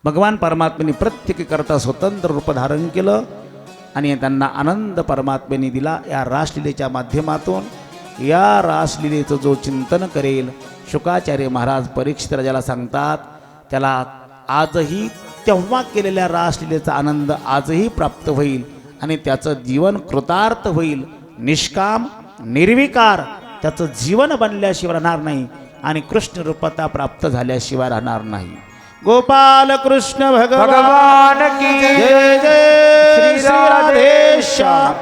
भगवान परमात्म्याने प्रत्येक करता स्वतंत्र रूप धारण केलं आणि त्यांना आनंद परमात्म्याने दिला. या रासलीलेच्या माध्यमातून या रासलीलेचं जो चिंतन करेल, शुकाचार्य महाराज परीक्षित राजाला सांगतात, त्याला आजही तेव्हा केलेल्या रासलीलेचा आनंद आजही प्राप्त होईल आणि त्याचं जीवन कृतार्थ होईल. निष्काम निर्विकार त्याचं जीवन बनल्याशिवाय राहणार नाही आणि कृष्ण रूपता प्राप्त झाल्याशिवाय राहणार नाही. गोपाल कृष्ण भगवान की जय जय श्री राधेश्याम.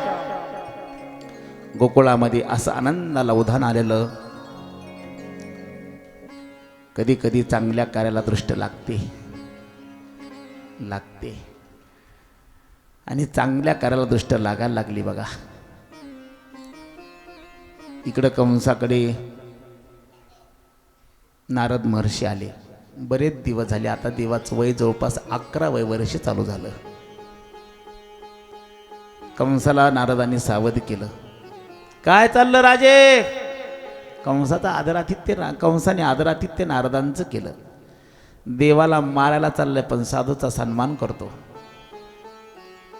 गोकुळामध्ये असं आनंदाला उधाण आलेलं. कधी कधी चांगल्या कार्याला दृष्ट लागते आणि चांगल्या कार्याला दृष्ट लागायला लागली बघा. इकडं कंसाकडे नारद महर्षी आले. बरेच दिवस झाले. आता देवाचं वय जवळपास 11 वर्ष चालू झालं. कंसाला नारदांनी सावध केलं. काय चाललं राजे? कंसाने आदरातिथ्य नारदांचं केलं. देवाला मारायला चाललंय पण साधूचा सन्मान करतो.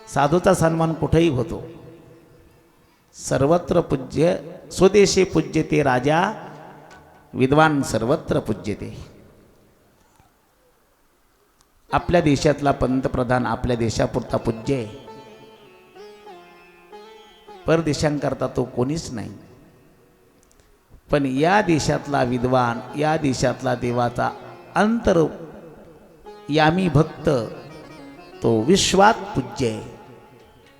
साधूचा सन्मान कुठेही होतो. सर्वत्र पूज्य स्वदेशी पूज्यते राजा, विद्वान सर्वत्र पूज्यते. आपल्या देशातला पंतप्रधान आपल्या देशापुरता पूज्य आहे. परदेशांकरता तो कोणीच नाही. पण या देशातला विद्वान, या देशातला देवाचा अंतर यामी भक्त तो विश्वात पूज्य आहे.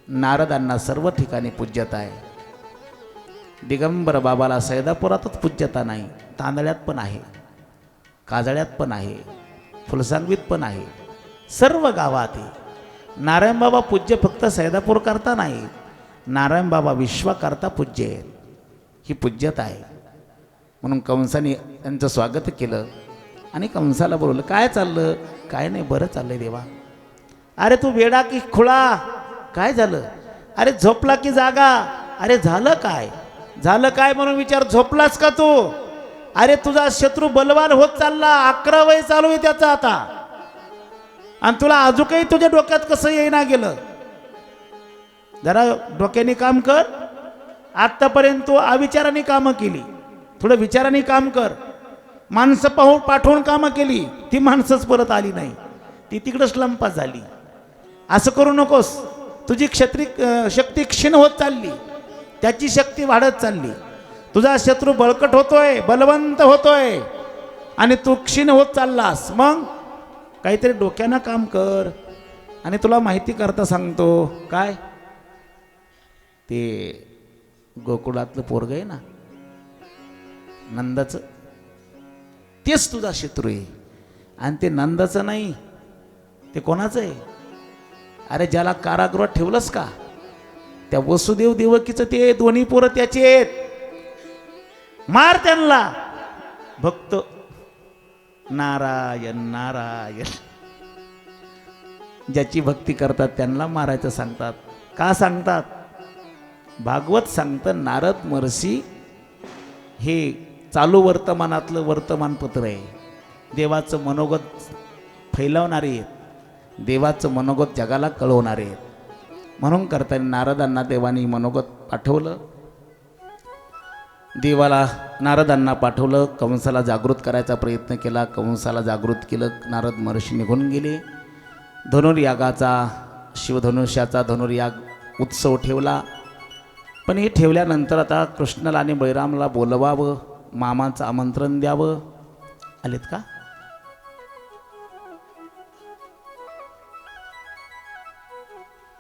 नारदांना सर्व ठिकाणी पूज्यता आहे. दिगंबर बाबाला सैदापुरातच पूज्यता नाही, तांदळ्यात पण आहे, काजळ्यात पण आहे, फुलसांगवीत पण आहे, सर्व गावात आहे. नारायण बाबा पूज्य फक्त सैदापूर करता नाही, नारायण बाबा विश्वाकरता पूज्य आहेत. ही पूज्यता आहे. म्हणून कंसाने त्यांचं स्वागत केलं आणि कंसाला बोलवलं. काय चाललं? काय नाही, बरं चाललंय देवा. अरे तू वेडा की खुळा? काय झालं? अरे झोपला की जागा? अरे झालं काय? झालं काय म्हणून विचार. झोपलास का तू? अरे तुझा शत्रू बलवान होत चालला. 11 वय चालू आहे त्याचं आता, आणि तुला अजूनही तुझ्या डोक्यात कसं येईना गेलं? जरा डोक्याने काम कर. आतापर्यंत तू अविचाराने कामं केली, थोडं विचाराने काम कर. माणसं पाठवून कामं केली, ती माणसंच परत आली नाही, ती तिकडंच लंपास झाली. असं करू नकोस. तुझी शक्ती क्षीण होत चालली, त्याची शक्ती वाढत चालली. तुझा शत्रू बळकट होतोय, बलवंत होतोय, आणि तू क्षीण होत चाललास. मग काहीतरी डोक्यानं काम कर. आणि तुला माहिती करता सांगतो. काय? ते गोकुळातलं पोरग आहे ना, नंदाचं, तेच तुझा शत्रू आहे. आणि ते नंदाचं नाही, ते कोणाचं आहे? अरे ज्याला कारागृहात ठेवलंस का, त्या वसुदेव देवकीचं ते दोन्ही पोरं त्याचे आहेत. मार त्यांना. भक्त नारायण नारायण, ज्याची भक्ती करतात त्यांना मारायचं सांगतात. का सांगतात? भागवत सांगतं नारद महर्षी हे चालू वर्तमानातलं वर्तमानपत्र आहे. देवाचं मनोगत फैलवणारे आहेत, देवाचं मनोगत जगाला कळवणारे आहेत. म्हणून करताना नारदांना देवाने मनोगत पाठवलं. देवाला नारदांना पाठवलं. कंसाला जागृत करायचा प्रयत्न केला, कंसाला जागृत केलं. नारद महर्षी निघून गेले. धनुर्यागाचा, शिवधनुष्याचा धनुर्याग उत्सव ठेवला. पण हे ठेवल्यानंतर आता कृष्णाला आणि बळीरामला बोलवावं, मामाचं आमंत्रण द्यावं. आलेत का?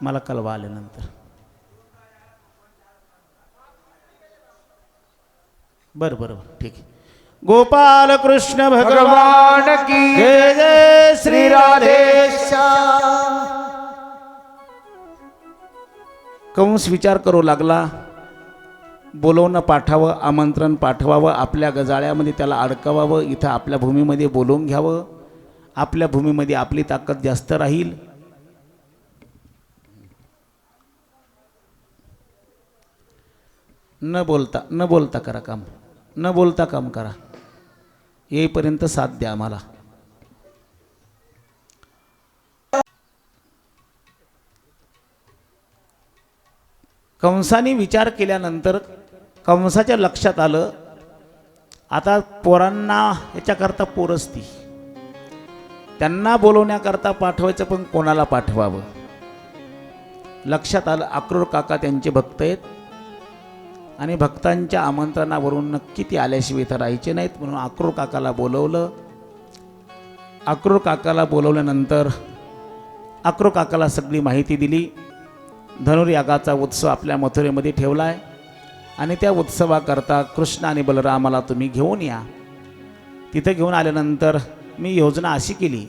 मला कळवा आल्यानंतर. बरं बरं ठीक आहे. गोपाल कृष्ण भगवान की जय जय श्री राधेश. कंस विचार करू लागला. बोलवणं पाठावं, आमंत्रण पाठवावं, आपल्या गजाळ्यामध्ये त्याला अडकवावं, इथं आपल्या भूमीमध्ये बोलवून घ्यावं. आपल्या भूमीमध्ये आपली ताकद जास्त राहील. न बोलता करा काम, न बोलता काम करा. येईपर्यंत साथ द्या आम्हाला. कंसाने विचार केल्यानंतर कंसाच्या लक्षात आलं, आता पोरांना याच्याकरता पोरच ती, त्यांना बोलवण्याकरता पाठवायचं, पण कोणाला पाठवावं. लक्षात आलं अक्रूर काका त्यांचे भक्त आहेत आणि भक्तांच्या आमंत्रणावरून नक्की ती आल्याशिवाय इथं राहायचे नाहीत. म्हणून अक्रूर काकाला बोलवलं. अक्रूर काकाला बोलवल्यानंतर अक्रूर काकाला सगळी माहिती दिली. धनुर्यागाचा उत्सव आपल्या मथुरेमध्ये ठेवला आहे आणि त्या उत्सवाकरता कृष्ण आणि बलरामाला तुम्ही घेऊन या. तिथं घेऊन आल्यानंतर मी योजना अशी केली,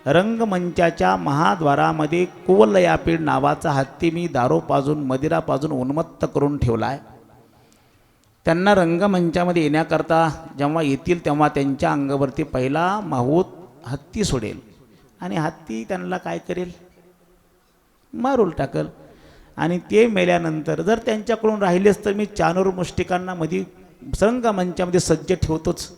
रंगमंचाच्या महाद्वारामध्ये कुवलयापीड नावाचा हत्ती मी दारू पाजून मदिरा पाजून उन्मत्त करून ठेवला आहे. त्यांना रंगमंचामध्ये येण्याकरता जेव्हा येतील तेव्हा त्यांच्या अंगावरती पहिला माहूत हत्ती सोडेल आणि हत्ती त्यांना काय करेल, मारून टाकल. आणि ते मेल्यानंतर जर त्यांच्याकडून राहिलेच तर मी चानूर मुष्टिकांना मध्ये रंगमंचामध्ये सज्ज ठेवतोच.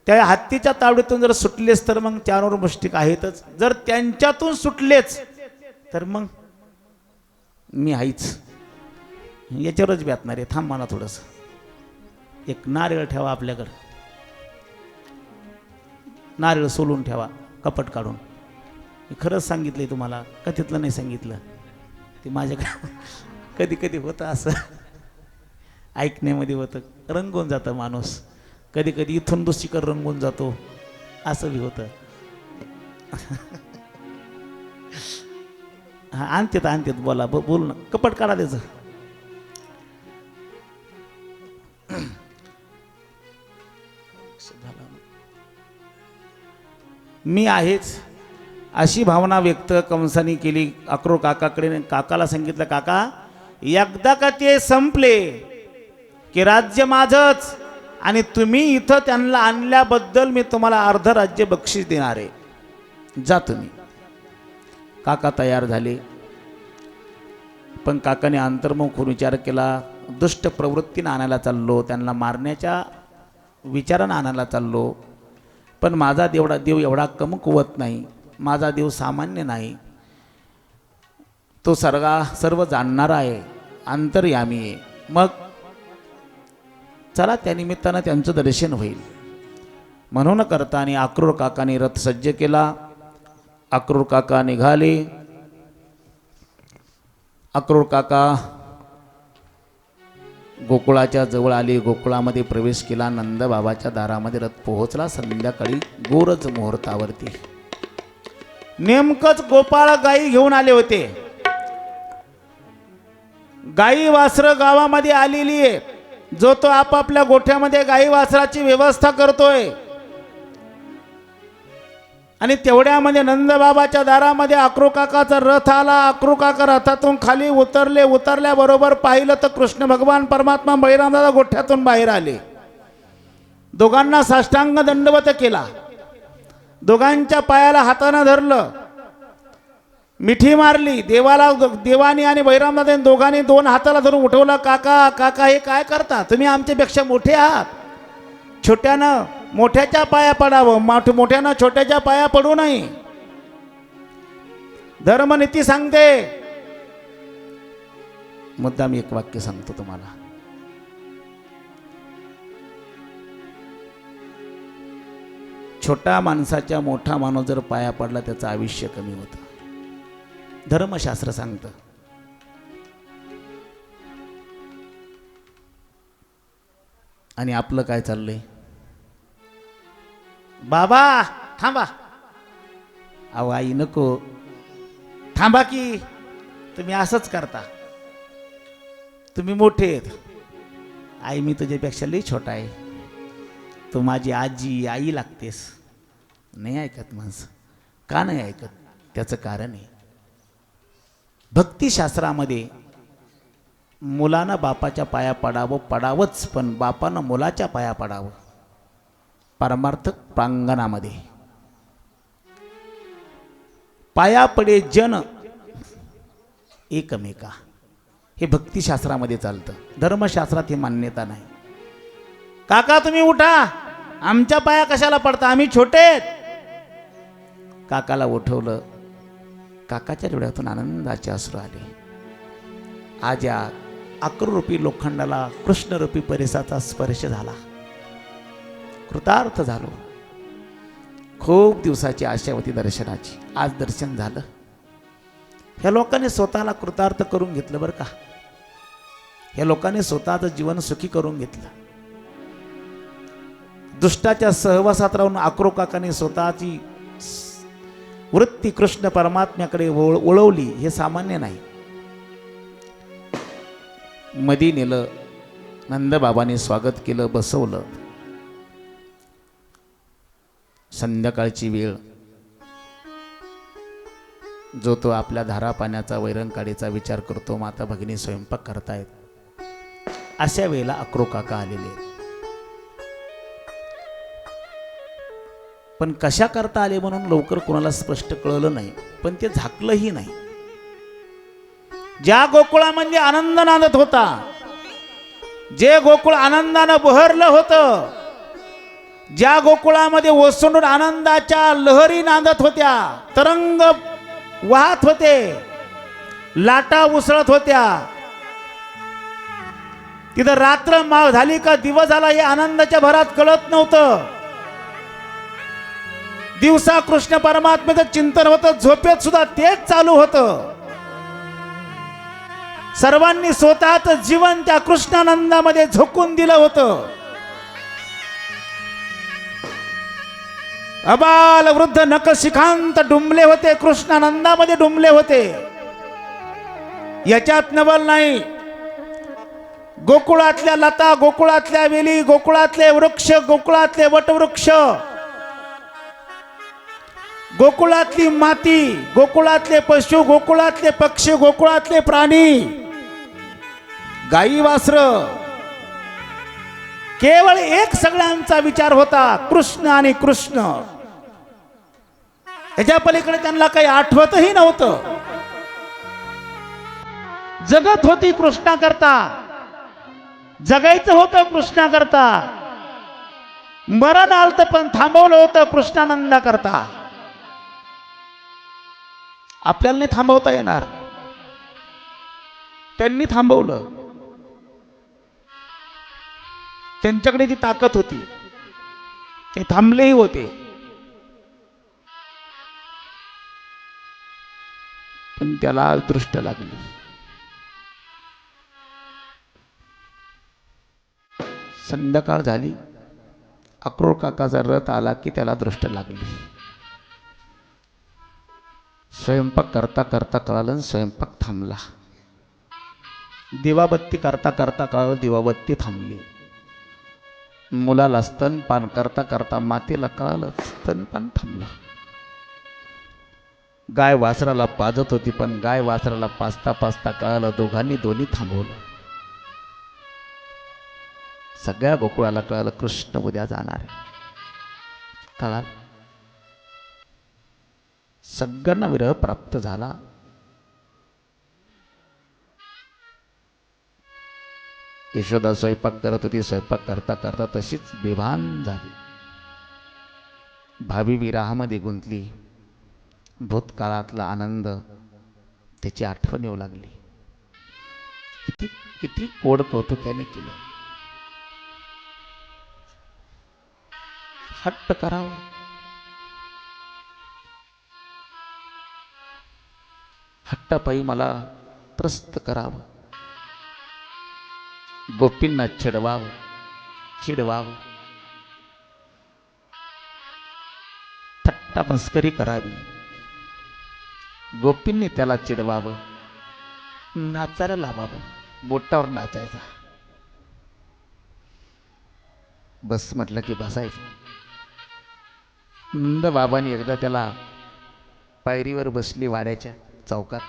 त्या हत्तीच्या तावडीतून जर सुटलेच तर मग चानूर मुष्टिक आहेतच, जर त्यांच्यातून सुटलेच तर मग मी आहेच. याच्यावरच बेतणार आहे. थांब मला थोडंसं, एक नारळ ठेवा आपल्याकडं, नारळ सोलून ठेवा कपट काढून. मी खरंच सांगितलंय तुम्हाला, कथेतलं नाही सांगितलं. ते माझ्याकडे कधी कधी होतं असं, ऐकण्यामध्ये होतं, रंगून जातं माणूस. कधी कधी इथून दुसरीकडे रंगून जातो, असं बी होतं. हा आणतेत बोला, बोल ना, कपट काढा त्याचं. मी आहेच अशी भावना व्यक्त कंसाने केली. अक्रोड काकाकडे, काकाला सांगितलं, काका एकदा का ते संपले की राज्य माझंच, आणि तुम्ही इथं त्यांना आणल्याबद्दल मी तुम्हाला अर्ध राज्य बक्षीस देणार आहे, जा तुम्ही. काका तयार झाले, पण काकाने अंतर्मुख विचार केला, दुष्ट प्रवृत्तीनं आणायला चाललो, त्यांना मारण्याच्या विचारानं आणायला चाललो. पण माझा देव एवढा कमकुवत नाही, माझा देव सामान्य नाही, तो सर्व जाणणारा आहे, अंतर्यामी आहे. मग चला त्या निमित्तानं त्यांचं दर्शन होईल म्हणून करता. आणि अक्रूर काकाने रथ सज्ज केला. अक्रूर काका निघाले. अक्रूर काका गोकुळाच्या जवळ आले, गोकुळामध्ये प्रवेश केला. नंदबाबाच्या दारामध्ये रथ पोहोचला. संध्याकाळी गोरज मुहूर्तावरती नेमकंच गोपाळ गाई घेऊन आले होते. गाई वासरं गावामध्ये आलेली आहे. जो तो आपापल्या गोठ्यामध्ये गाई वासराची व्यवस्था करतोय. आणि तेवढ्यामध्ये नंदबाबाच्या दारामध्ये अक्रूर काकाचा रथ आला. अक्रूर काका रथातून खाली उतरले. उतरल्याबरोबर पाहिलं तर कृष्ण भगवान परमात्मा बळीरामदादा गोठ्यातून बाहेर आले. दोघांना साष्टांग दंडवत केला. दोघांच्या पायाला हातानं धरलं, मिठी मारली. देवानी आणि बळीरामदादा दोघांनी दोन हाताला धरून उठवलं. काका काका हे काय करता, तुम्ही आमच्यापेक्षा मोठे आहात. छोट्यानं मोठ्याच्या पाया पडावं, मोठ्यानं छोट्याच्या पाया पडू नये. धर्मनीती सांगते. मुद्दाम एक वाक्य सांगतो तुम्हाला. छोटा माणसाच्या मोठा माणूस जर पाया पडला त्याचं आयुष्य कमी होतं, धर्मशास्त्र सांगतं. आणि आपलं काय चाललंय, बाबा थांबा, अहो आई नको, थांबा की, तुम्ही असंच करता, तुम्ही मोठे आहेत. आई मी तुझ्यापेक्षा लई छोटा आहे, तू माझी आजी आई लागतेस. नाही ऐकत माणसं. का नाही ऐकत, त्याचं कारण आहे, भक्तिशास्त्रामध्ये मुलानं बापाच्या पाया पडावंच, पण बापानं मुलाच्या पाया पडावं. पारमार्थक प्रांगणामध्ये पाया पडे जन एकमेका, हे भक्तिशास्त्रामध्ये चालतं. धर्मशास्त्रात ही मान्यता नाही. काका तुम्ही उठा, आमच्या पाया कशाला पडता, आम्ही छोटे आहेत. काकाला उठवलं. काकाच्या डोळ्यातून आनंदाचे अश्रू आले. आज या अक्रूरूपी लोखंडाला कृष्णरूपी परिसाचा स्पर्श झाला. कृतार्थ झालो. खूप दिवसाची आशा होती दर्शनाची, आज दर्शन झालं. ह्या लोकांनी स्वतःला कृतार्थ करून घेतलं बरं का. ह्या लोकांनी स्वतःचं जीवन सुखी करून घेतलं. दुष्टाच्या सहवासात राहून अक्रूर काकांनी स्वतःची वृत्ती कृष्ण परमात्म्याकडे वळवली. हे सामान्य नाही. मधी नेलं, नंदबाबांनी स्वागत केलं, बसवलं. संध्याकाळची वेळ, जो तो आपल्या धारा पाण्याचा वैरणकाडीचा विचार करतो, माता भगिनी स्वयंपाक करतायत, अशा वेळेला अक्रू काका आलेले आहेत. पण कशा करता आले म्हणून लवकर कोणाला स्पष्ट कळलं नाही, पण ते झाकलंही नाही. ज्या गोकुळामध्ये आनंद नांदत होता, जे गोकुळ आनंदानं बहरलं होतं, ज्या गोकुळामध्ये ओसंडून आनंदाच्या लहरी नांदत होत्या, तरंग वाहत होते, लाटा उसळत होत्या, तिथं रात्र झाली का दिवस झाला हे आनंदाच्या भरात कळत नव्हतं. दिवसा कृष्ण परमात्म्याचं चिंतन होतं, झोपेत सुद्धा तेच चालू होतं. सर्वांनी स्वतःच जीवन त्या कृष्णानंदामध्ये झोकून दिलं होतं. अबाल वृद्ध नखशिखांत डुंबले होते, कृष्णानंदामध्ये डुंबले होते. याच्यात नवल नाही. गोकुळातल्या लता, गोकुळातल्या वेली, गोकुळातले वृक्ष, गोकुळातले वटवृक्ष, गोकुळातली माती, गोकुळातले पशु, गोकुळातले पक्षी, गोकुळातले प्राणी, गाई वासर, केवळ एक सगळ्यांचा विचार होता, कृष्ण आणि कृष्ण. याच्या पलीकडे त्यांना काही आठवतही नव्हतं. जगत होती कृष्णाकरता, जगायचं होतं कृष्णाकरता, मरण आलतं पण थांबवलं होतं कृष्णानंदाकरता. आपल्याला नाही थांबवता येणार, त्यांनी थांबवलं. त्यांच्याकडे ती ताकद होती, ते थांबलेही होते. पण त्याला दृष्ट लागली. संध्याकाळ झाली, अक्रूर काकाचा रथ आला की त्याला दृष्ट लागली. स्वयंपाक करता करता कळालं, स्वयंपाक थांबला. दिवाबत्ती करता करता कळालं, दिवाबत्ती थांबली. मुलाला स्तनपान करता करता मातेला कळालं, स्तनपान थांबलं. गाय वासराला पाजत होती, पण गाय वासराला पाजता पाजता कळालं, दोन्ही थांबवलं. सगळ्या गोकुळाला कळालं, कृष्ण उद्या जाणार आहे. कळालं. सगळ्यांना विरह प्राप्त झाला. यशोदा स्वयंपाक करत होती, स्वयंपाक करता करता तशीच बेभान झाली. भावी विराहामध्ये गुंतली. भूतकाळातला आनंद त्याची आठवण येऊ लागली. किती किती कोड कौतुकाने केलं. हट्ट करावं, हट्टापायी मला त्रस्त करावं, गोपींना चिडवावं, थट्टा मस्करी करावी, गोपींनी त्याला चिडवावं, नाचायला लावावं, बोटावर नाचायचा. बस म्हटलं की बसायचं. नंद बाबांनी एकदा त्याला पायरीवर बसली, वाड्याच्या चौकात.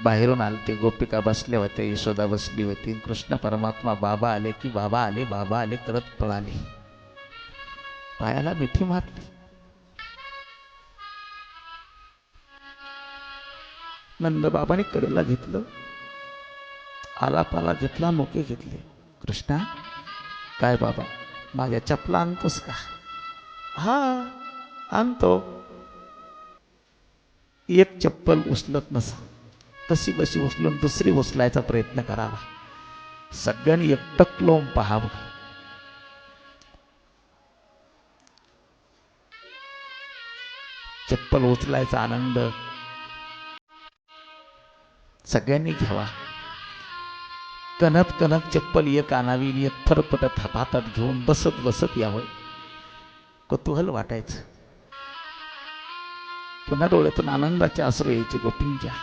बाहेरून आले ते, गोपिका बसले होते, यशोदा बसली होती. कृष्ण परमात्मा बाबा आले की बाबा आले, बाबा आले करत पळाले. पायाला मिठी मारली. नंद बाबांनी कडेला घेतलं, आलापाला घेतला, मोके घेतले. कृष्णा, काय बाबा, माझ्या चपला आणतोस का? हा, आणतो. एक चप्पल उचलत नसा, तशी बशी उचलून दुसरी उचलायचा प्रयत्न करावा. सगळ्यांनी एकटक लावून पाहावं. चप्पल उचलायचा आनंद सगळ्यांनी घ्यावा. कणत कणत चप्पल एक आणावी, एक फरफटत हातात घेऊन बसत बसत यावं. कुतूहल वाटायचं. पुन्हा डोळ्यातून आनंदाचे अश्रू यायचे गोपींच्या.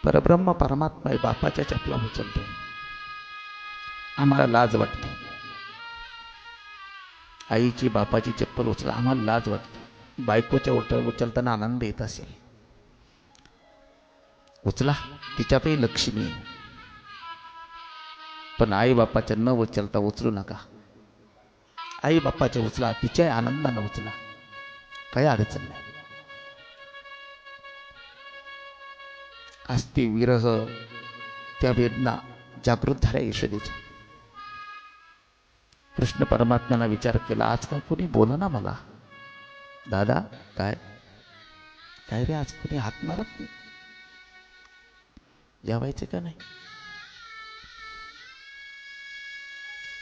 परब्रह्म परमात्मा बापाच्या चपला उचलतो. आम्हाला लाज वाटते. आईची बापाची चप्पल उचला. आम्हाला लाज वाटते. बायकोच्या उचलताना आनंद येत असेल. उचला, तिच्यातही लक्ष्मी आहे. पण आई बापाच्या न उचलता उचलू नका. आई बापाच्या उचला, तिच्या आनंदानं उचला, काही अडचण नाही. असती विरह त्या वेदना जागृत झाल्या यशोदेच्या. कृष्ण परमात्म्याला विचार केला, आजकाल कोणी बोला ना मला. दादा काय काय रे, आज कोणी हात मारत नाही, जेवायचे का नाही?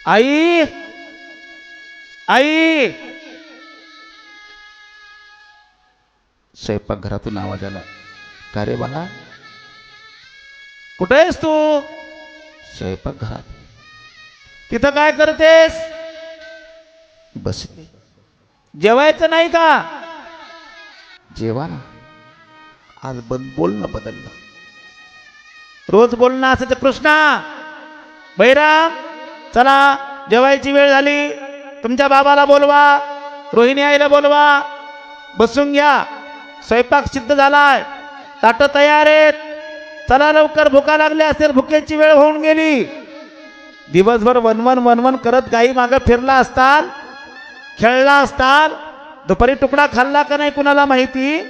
आई आई, स्वयंपाकघरातून आवाज आला. का रे बाळा, कुठे आहेस तू? स्वयंपाकघरात. तिथं काय करतेस? बसले. जेवायचं नाही का? जेवा ना. आज बोलणं बदललं. रोज बोलणं असं. कृष्णा, बैराम, चला जेवायची वेळ झाली. तुमच्या बाबाला बोलवा, रोहिणी आईला बोलवा, बसून घ्या. स्वयंपाक सिद्ध झालाय, ताटं तयार आहेत. चला लवकर, भुका लागल्या असेल, भुकेची वेळ होऊन गेली. दिवसभर वनवन करत गाई मागं फिरला असताल, खेळला असताल. दुपारी तुकडा खाल्ला का नाही कुणाला माहिती,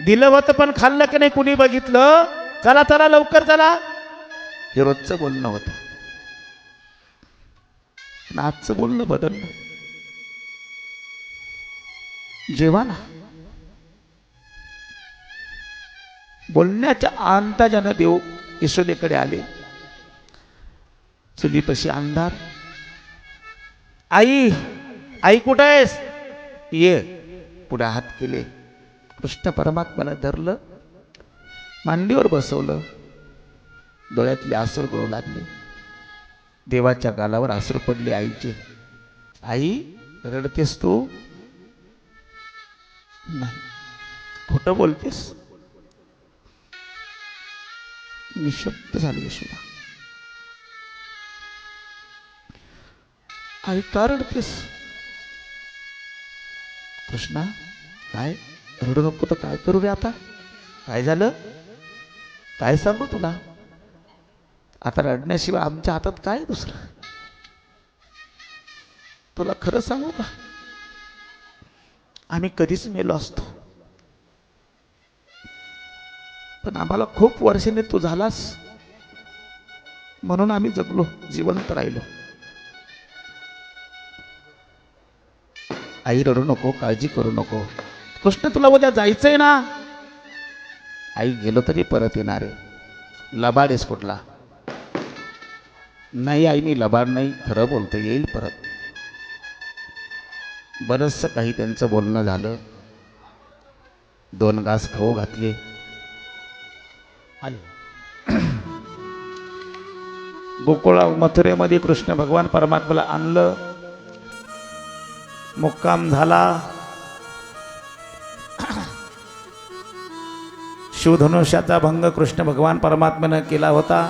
दिलं होतं पण खाल्लं की नाही कुणी बघितलं. चला चला लवकर चला. हे रोजचं बोलणं होतं. आजचं बोलणं बदललं. जेवा ना. बोलण्याच्या अंदाजानं देव यशोदेकडे आले. चुलीपाशी अंधार. आई आई कुठं आहेस? ये. पुढे हात केले. कृष्ण परमात्म्याला धरलं, मांडीवर बसवलं. डोळ्यातले आसूर गळू लागले. देवाच्या गालावर आसूर पडले आईचे. आई रडतेस तू? नाही. खोटं बोलतेस? निशब्द झाली यशोदा. आई का रडतेस? कृष्णा काय, रडू नको तर काय करू रे आता? काय झालं? काय सांगू तुला? आता रडण्याशिवाय आमच्या हातात काय दुसरं? तुला खरं सांगू का, आम्ही कधीच मेलो असतो, पण आम्हाला खूप वर्षाने तू झालास म्हणून आम्ही जगलो, जिवंत राहिलो. आई रडू नको, काळजी करू नको. कृष्ण तुला उद्या जायचंय ना? आई गेलो तरी परत येणार आहे. लबाड आहेस कुठला? नाही आई मी लबाड नाही, खरं बोलतो, येईल परत. बरंचसं काही त्यांचं बोलणं झालं. 2 घास खाऊ घातले. गोकुळा मथुरेमध्ये कृष्ण भगवान परमात्म्याला आणलं. मुक्काम झाला. शिवधनुष्याचा भंग कृष्ण भगवान परमात्म्यानं केला होता.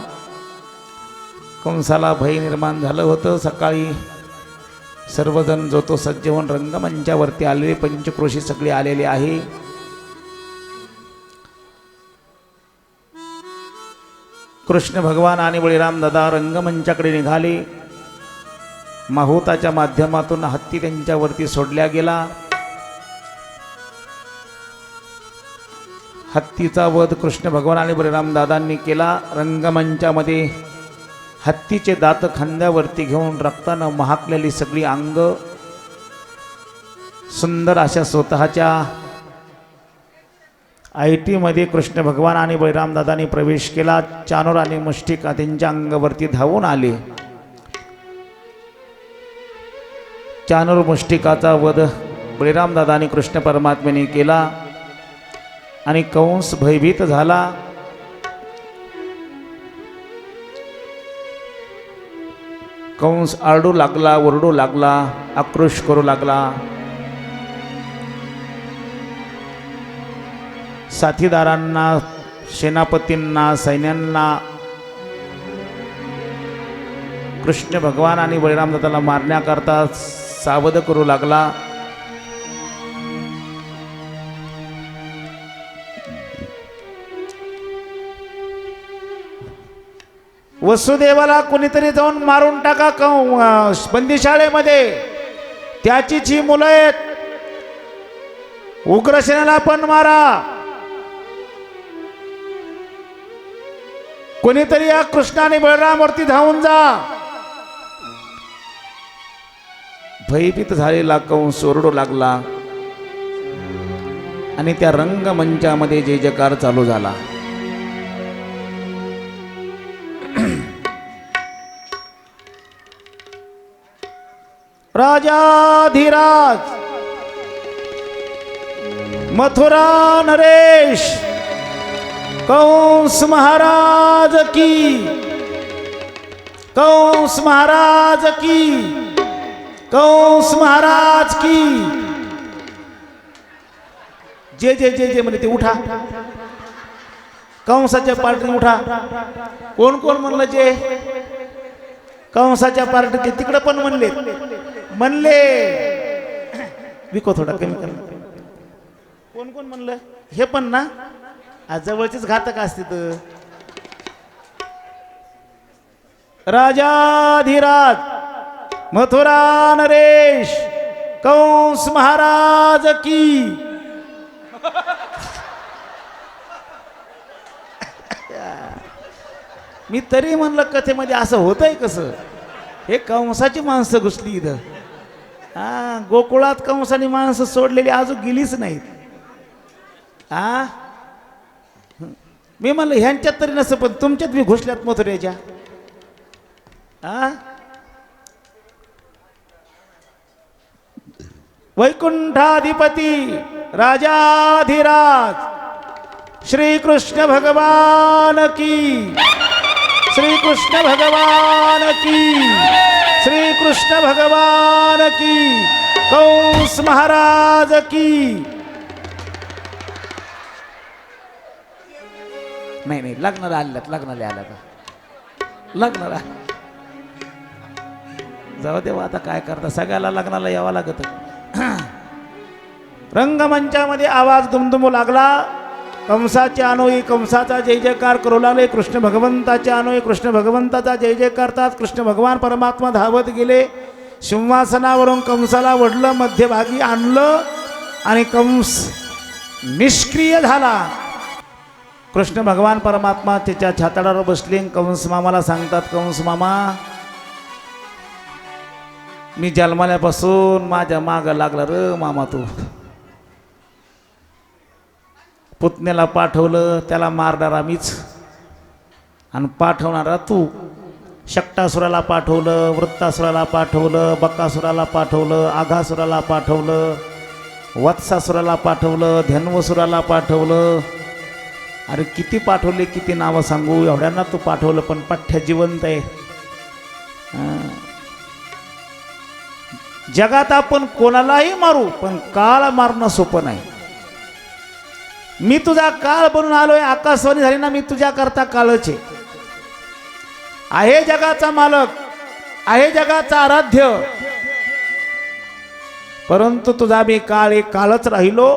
कंसाला भय निर्माण झालं होतं. सकाळी सर्वजण जो तो सज्ज होऊन रंगमंचावरती आलेले, पंचक्रोशी सगळे आलेले आहे. कृष्ण भगवान आणि बळीराम दादा रंगमंचाकडे निघाले. माहुताच्या माध्यमातून हत्ती त्यांच्यावरती सोडल्या गेला. हत्तीचा वध कृष्ण भगवान आणि बळीराम दादांनी केला. रंगमंचामध्ये हत्तीचे दात खांद्यावरती घेऊन रक्तानं महाकलेली सगळी अंग, सुंदर अशा स्वतःच्या आयटीमध्ये कृष्ण भगवान आणि बळीराम दादांनी प्रवेश केला. चानोर आणि मुष्टिका त्यांच्या अंगावरती धावून आले. चानोर मुष्टिकाचा वध बळीराम दादांनी कृष्ण परमात्म्याने केला आणि कंस भयभीत झाला. कंस आरडू लागला, ओरडू लागला, आक्रोश करू लागला. साथीदारांना, सेनापतींना, सैन्यांना कृष्ण भगवान आणि बळीराम दादाला मारण्याकरता सावध करू लागला. वसुदेवाला कोणीतरी जाऊन मारून टाका बंदीशाळेमध्ये. त्याचीच ही मुलं आहेत. उग्रसेनाला पण मारा. कोणीतरी या कृष्ण आणि बळरामवरती धावून जा. भयभीत झालेला कंस ओरडू लागला आणि त्या रंगमंचामध्ये जय जयकार चालू झाला. राजाधिराज मथुरा नरेश कंस महाराज की, कंस महाराज की, कंस महाराज की. जे जे जे जे म्हणे ते उठा. कंसाच्या पार्टीत उठा. कोण कोण म्हणलं जे कंसाच्या पार्टीत तिकडे पण म्हणले विको थोडा कमी कर. कोण कोण म्हणलं हे पण ना आज जवळचेच घातक असते. राजाधिराज मथुरा नरेश कंस महाराज की. मी तरी म्हणलं कथेमध्ये असं होतंय कसं. हे कंसाची माणसं घुसली इथं. हा गोकुळात कंसाने माणसं सोडलेली अजून गेलीच नाहीत. हा मी म्हणलं ह्यांच्यात तरी नसं पण तुमच्यात मी घुसल्यात मथुरेच्या. हा वैकुंठाधिपती राजाधिराज श्री कृष्ण भगवान की, श्री कृष्ण भगवान की, श्री कृष्ण भगवान की, कंस महाराज की. नाही नाही लग्नाला आल्यात, लग्नाला आल्या का लग्नाला जाऊ देवा. आता काय करता सगळ्याला लग्नाला यावं लागत. रंगमंचामध्ये आवाज दुमदुमू लागला. कंसाचे अनुयायी कंसाचा जय जयकार करू लागले. कृष्ण भगवंताचे अनुयायी कृष्ण भगवंताचा जय जय करतात. कृष्ण भगवान परमात्मा धावत गेले. सिंहासनावरून कंसाला वडलं, मध्यभागी आणलं आणि कंस निष्क्रिय झाला. कृष्ण भगवान परमात्मा त्याच्या छाताडावर बसले. कंस मामाला सांगतात, कंस मामा मी जन्मल्यापासून माझ्या माग लागला र मामा. तू पुतण्याला पाठवलं, त्याला मारणारा मीच आणि पाठवणारा तू. शक्टासुराला पाठवलं, वृत्तासुराला पाठवलं, बकासुराला पाठवलं, आघासुराला पाठवलं, वत्सासुराला पाठवलं, धन्वसुराला पाठवलं. अरे किती पाठवले, किती नावं सांगू. एवढ्यांना तू पाठवलं पण पठ्ठ्या जिवंत आहे. जगात आपण कोणालाही मारू पण काळ मारणं सोपं नाही. मी तुझा काळ बनून आलोय. आकाशवाणी झाली ना, मी तुझ्या करता काळच आहे जगाचा मालक, आहे जगाचा आराध्य. परंतु तुझा मी काळ एक काळच राहिलो.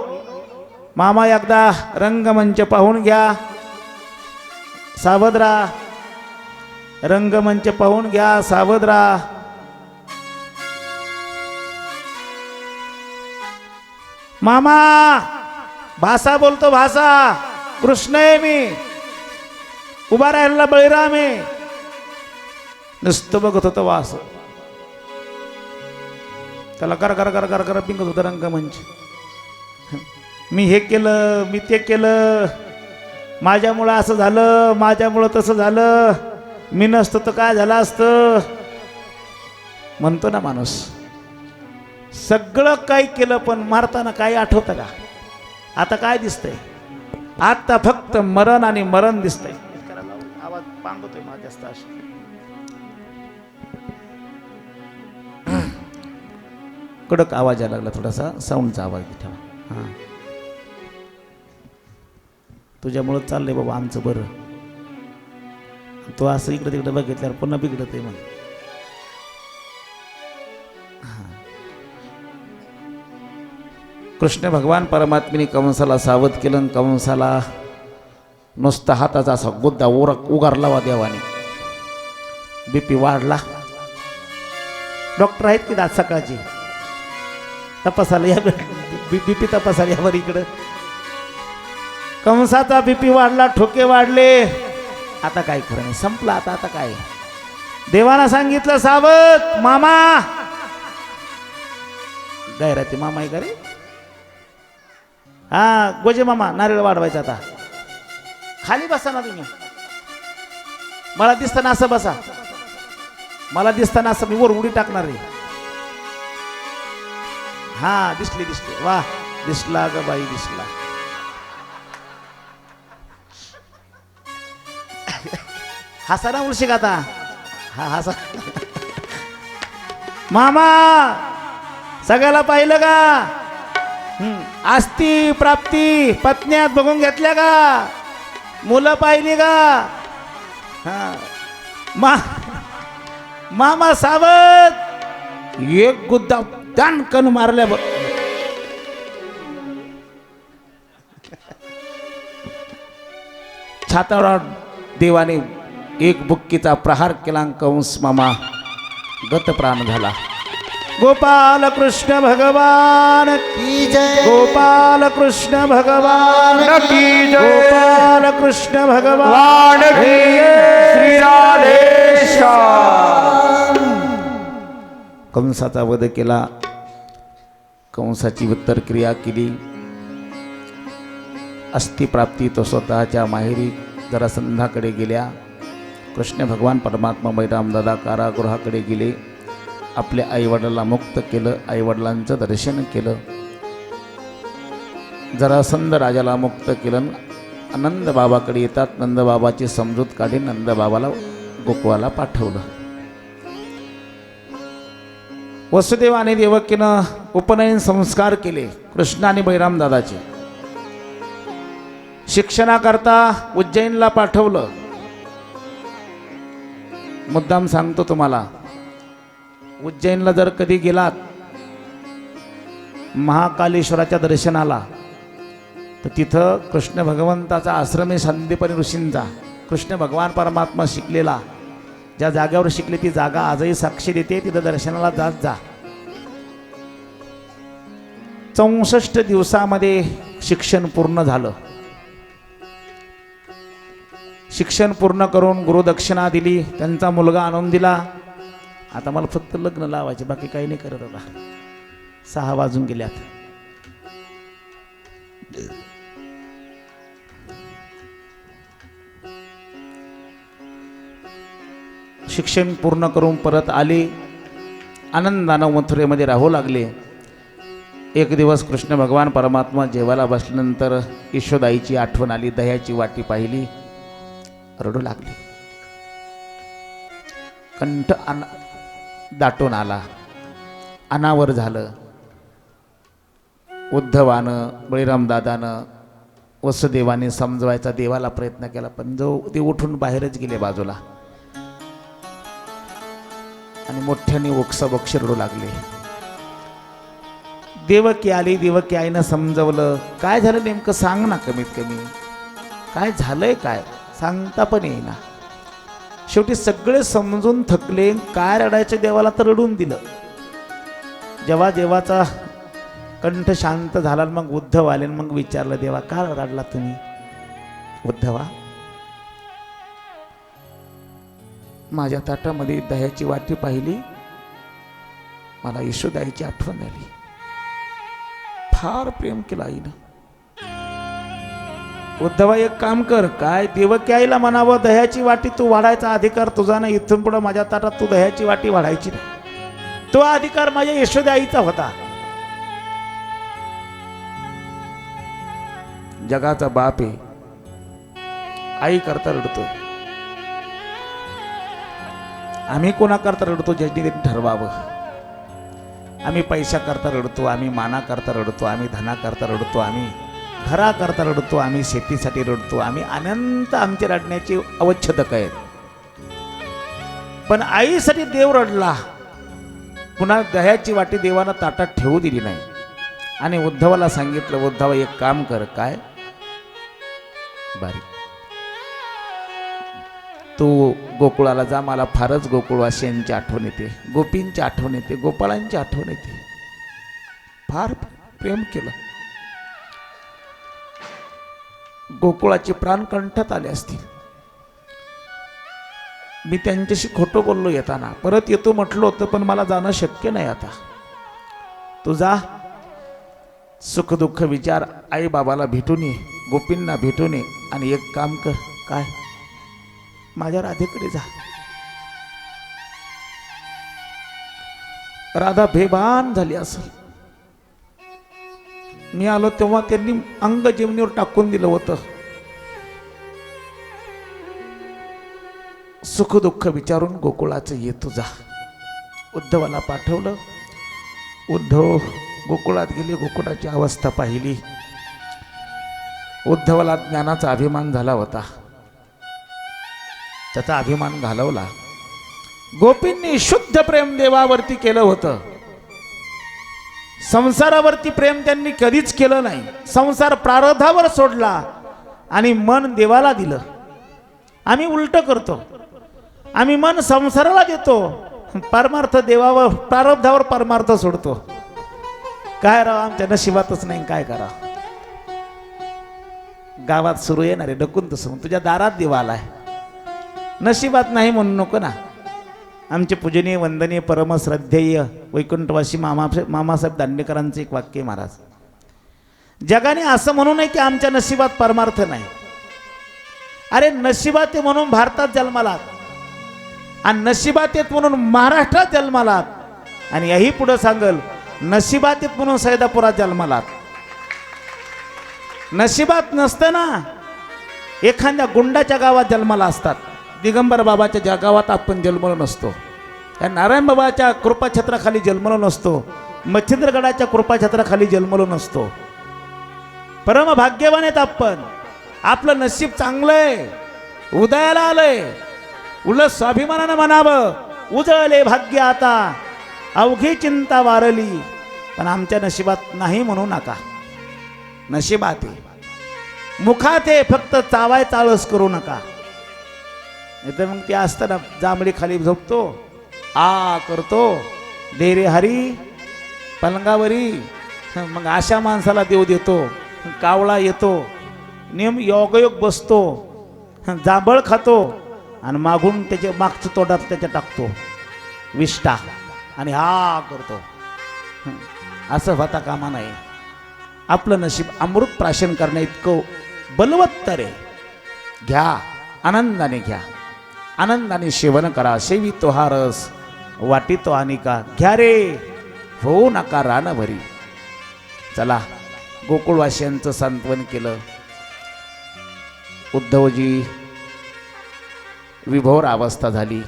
मामा एकदा रंगमंच पाहून घ्या, सावध राहा. रंगमंच पाहून घ्या, सावध राहा. मामा भाषा बोलतो, भाषा. कृष्ण आहे मी, उभा राहिलेला बळीराम आहे. नुसतं बघत होतं वास. त्याला कर कर कर कर कर पिंगत होतं रंगमंच. मी हे केलं, मी ते केलं, माझ्यामुळं असं झालं, माझ्यामुळं तसं झालं, मी नसतं तर काय झालं असतं म्हणतो ना माणूस. सगळं काही केलं पण मारताना काही आठवतं का. आता काय दिसतंय, आता फक्त मरण आणि मरण दिसतंय. आवाज पांगतोय माझ्या जास्त अशी. कडक आवाज यायला लागला, थोडासा साऊंडचा आवाज ठेवा. हां तुझ्यामुळं चाललंय बाबा आमचं बरं. तो असं इकडे तिकडे बघितल्यावर पुन्हा बिघडत आहे मग. कृष्ण भगवान परमात्मेने कंसाला सावध केलं आणि कंसाला नुसता हाताचा असा गुद्दा उगारला वा देवाने. बीपी वाढला. डॉक्टर आहेत की आज सकाळची तपासाला या बीपी तपासाला यावर इकडं. कंसाचा बीपी वाढला, ठोके वाढले. आता काय खरं नाही, संपला आता. आता काय देवाना सांगितलं सावध मामा. गैराती मामा आहे का रे? हा गोजे मामा, नारळ वाढवायचा आता. खाली बसा ना तुम्ही. मला दिसताना असं बसा. मला दिसताना असं मी वर उडी टाकणार रे. हा दिसली दिसली. वा दिसला ग बाई दिसला. हसा ना उलशी का आता. हा हसा. मामा सगळ्याला पाहिलं का? आस्ती प्राप्ती पत्न्यात बघून घेतल्या का? मुलं पाहिली का? हा मामा सावध. एक गुद्दा दानकन मारल्या बघ. छातावर देवाने एक बुक्कीचा प्रहार केला. कंस मामा गतप्राण झाला. गोपाल कृष्ण भगवान की जय. गोपाल कृष्ण भगवान की जय. गोपाल कृष्ण भगवान वाण की श्री राधेश्याम. कंसाचा वध केला. कंसाची उत्तर क्रिया केली. अस्थिप्राप्ती तो स्वतःच्या माहेरी जरासंधाकडे गेल्या. कृष्ण भगवान परमात्मा बैराम दादा कारागृहाकडे गेले. आपल्या आईवडिलांना मुक्त केलं. आईवडिलांचं दर्शन केलं. जरासंध राजाला मुक्त केलं. नंदबाबाकडे येतात. नंदबाबाची समजूत काढी नंदबाबाला गोकुळाला पाठवलं. वसुदेव आणि देवकीनं उपनयन संस्कार केले कृष्ण आणि बैराम दादाचे. शिक्षणाकरता उज्जैनला पाठवलं. मुद्दाम सांगतो तुम्हाला, उज्जैनला जर कधी गेलात महाकालेश्वराच्या दर्शनाला तर तिथं कृष्ण भगवंताचा आश्रम आहे. संदीपनी ऋषींचा. कृष्ण भगवान परमात्मा शिकलेला ज्या जागेवर शिकले ती जागा आजही साक्षी देते. तिथं दर्शनाला जात जा. 64 दिवसामध्ये शिक्षण पूर्ण झालं. शिक्षण पूर्ण करून गुरुदक्षिणा दिली. त्यांचा मुलगा आणून दिला. आता मला फक्त लग्न लावायचे, बाकी काही नाही करत. आता 6 वाजून गेल्यात. शिक्षण पूर्ण करून परत आले. आनंदानं मथुरेमध्ये राहू लागले. एक दिवस कृष्ण भगवान परमात्मा जेवायला बसल्यानंतर यशोदाईची आठवण आली. दह्याची वाटी पाहिली. रडू लागली. कंठ दाटून आला. अनावर झालं. उद्धवानं बळीराम दादानं वसुदेवाने समजवायचा देवाला प्रयत्न केला, पण जो ते उठून बाहेरच गेले बाजूला. आणि मोठ्याने ओक्साबोक्ष रडू लागले. देवकी आली. देवकी आईनं समजवलं. काय झालं नेमकं सांग ना, कमीत कमी काय झालंय, काय सांगता पण येईना. शेवटी सगळे समजून थकले. काय रडायचं देवाला, तर रडून दिलं. जेव्हा देवाचा कंठ शांत झाला मग उद्धव आले. मग विचारलं, देवा का रडला तुम्ही? उद्धवा, माझ्या ताटामध्ये दह्याची वाटी पाहिली. मला यशोदाईची आठवण झाली. फार प्रेम केलं आईनं. उद्धवा एक काम कर, काय देवकी आईला म्हणावं दह्याची वाटी तू वाढायचा अधिकार तुझा नाही. इथून पुढे माझ्या ताटात तू दह्याची वाटी वाढायची नाही. तो अधिकार माझ्या यशोदा आईचा होता. जगाचा बाप आहे. आई करता रडतोय. आम्ही कोणा करता रडतो? ज्यांनी त्यांनी ठरवावं. आम्ही पैसा करता रडतो, आम्ही माना करता रडतो, आम्ही धना करता रडतो, आम्ही घरा करता रडतो, आम्ही शेतीसाठी रडतो, आम्ही अनंत आमच्या रडण्याची अवच्छेदक आहेत. पण आईसाठी देव रडला. पुन्हा दह्याची वाटी देवानं ताटात ठेवू दिली नाही. आणि उद्धवाला सांगितलं, उद्धव एक काम कर. काय? बारीक, तू गोकुळाला जा. मला फारच गोकुळवासियांची आठवण येते, गोपींची आठवण येते, गोपाळांची आठवण येते. फार प्रेम केलं. गोकुळाचे प्राण कंठात आले असतील. मी त्यांच्याशी खोटं बोललो येताना. परत येतो म्हटलं होतं, पण मला जाणं शक्य नाही आता. तू जा, सुख दुःख विचार, आई बाबाला भेटून ये, गोपींना भेटून ये. आणि एक काम कर. काय? माझ्या राधेकडे जा. राधा बेभान झाली असेल. मी आलो तेव्हा त्यांनी अंग जमिनीवर टाकून दिलं होतं. सुख दुःख विचारून गोकुळाचं येतो जा. उद्धवाला पाठवलं. उद्धव गोकुळात गेले. गोकुळाची अवस्था पाहिली. उद्धवाला ज्ञानाचा अभिमान झाला होता. त्याचा अभिमान घालवला. गोपींनी शुद्ध प्रेम देवावरती केलं होतं. संसारावरती प्रेम त्यांनी कधीच केलं नाही. संसार प्रारब्धावर सोडला आणि मन देवाला दिलं. आम्ही उलट करतो. आम्ही मन संसाराला देतो, परमार्थ देवावर, प्रारब्धावर परमार्थ सोडतो. काय राव, आमच्या नशिबातच नाही. काय करा? गावात सुरू येणारे डकून तसं, तुझ्या दारात देवा आलाय, नशिबात नाही म्हणू नको ना. आमचे पूजनीय वंदनीय परमश्रद्धेय वैकुंठवासी मामासाहेब दांडेकरांचं एक वाक्य आहे महाराज. जगाने असं म्हणू नये की आमच्या नशिबात परमार्थ नाही. अरे नशिबात आहे म्हणून भारतात जन्मालात, आणि नशिबात येत म्हणून महाराष्ट्रात जन्मालात, आणि याही पुढे सांगल नशिबात येत म्हणून सैदापुरात जन्मालात. नशिबात नसताना एखाद्या गुंडाच्या गावात जन्माला असतात. दिगंबर बाबाच्या ज्या गावात आपण जन्मलो नसतो, या नारायण बाबाच्या कृपाछत्राखाली जन्मलो नसतो, मच्छिंद्रगडाच्या कृपाछत्राखाली जन्मलो नसतो. परम भाग्यवान आहेत आपण. आपलं नशीब चांगलंय, उदयाला आलंय. उलट स्वाभिमानानं म्हणावं, उजळले भाग्य आता, अवघी चिंता वारली. पण आमच्या नशिबात नाही म्हणू नका. नशिबात आहे, मुखात आहे, फक्त चावाय चाळस करू नका. नाही तर मग ते असताना जांभळी खाली झोपतो, आ करतो, दे रे हरी पलंगावरी. मग अशा माणसाला देव देतो. कावळा येतो, नेम योगयोग बसतो, जांभळ खातो, आणि मागून त्याच्या मागचं तोंडात त्याच्या टाकतो विष्टा, आणि हा करतो. असं होता कामा नाही. आपलं नशीब अमृत प्राशन करण्या इतकं बलवत्तर आहे. घ्या, आनंदाने घ्या, आनंदाने सेवन करा. सेवी तो हा रस, वाटी तो अनिका. घ्या रे, होऊ नका रान भरी. चला, गोकुळवासियांचं सांत्वन केलं. उद्धवजी विभोर अवस्था झाली.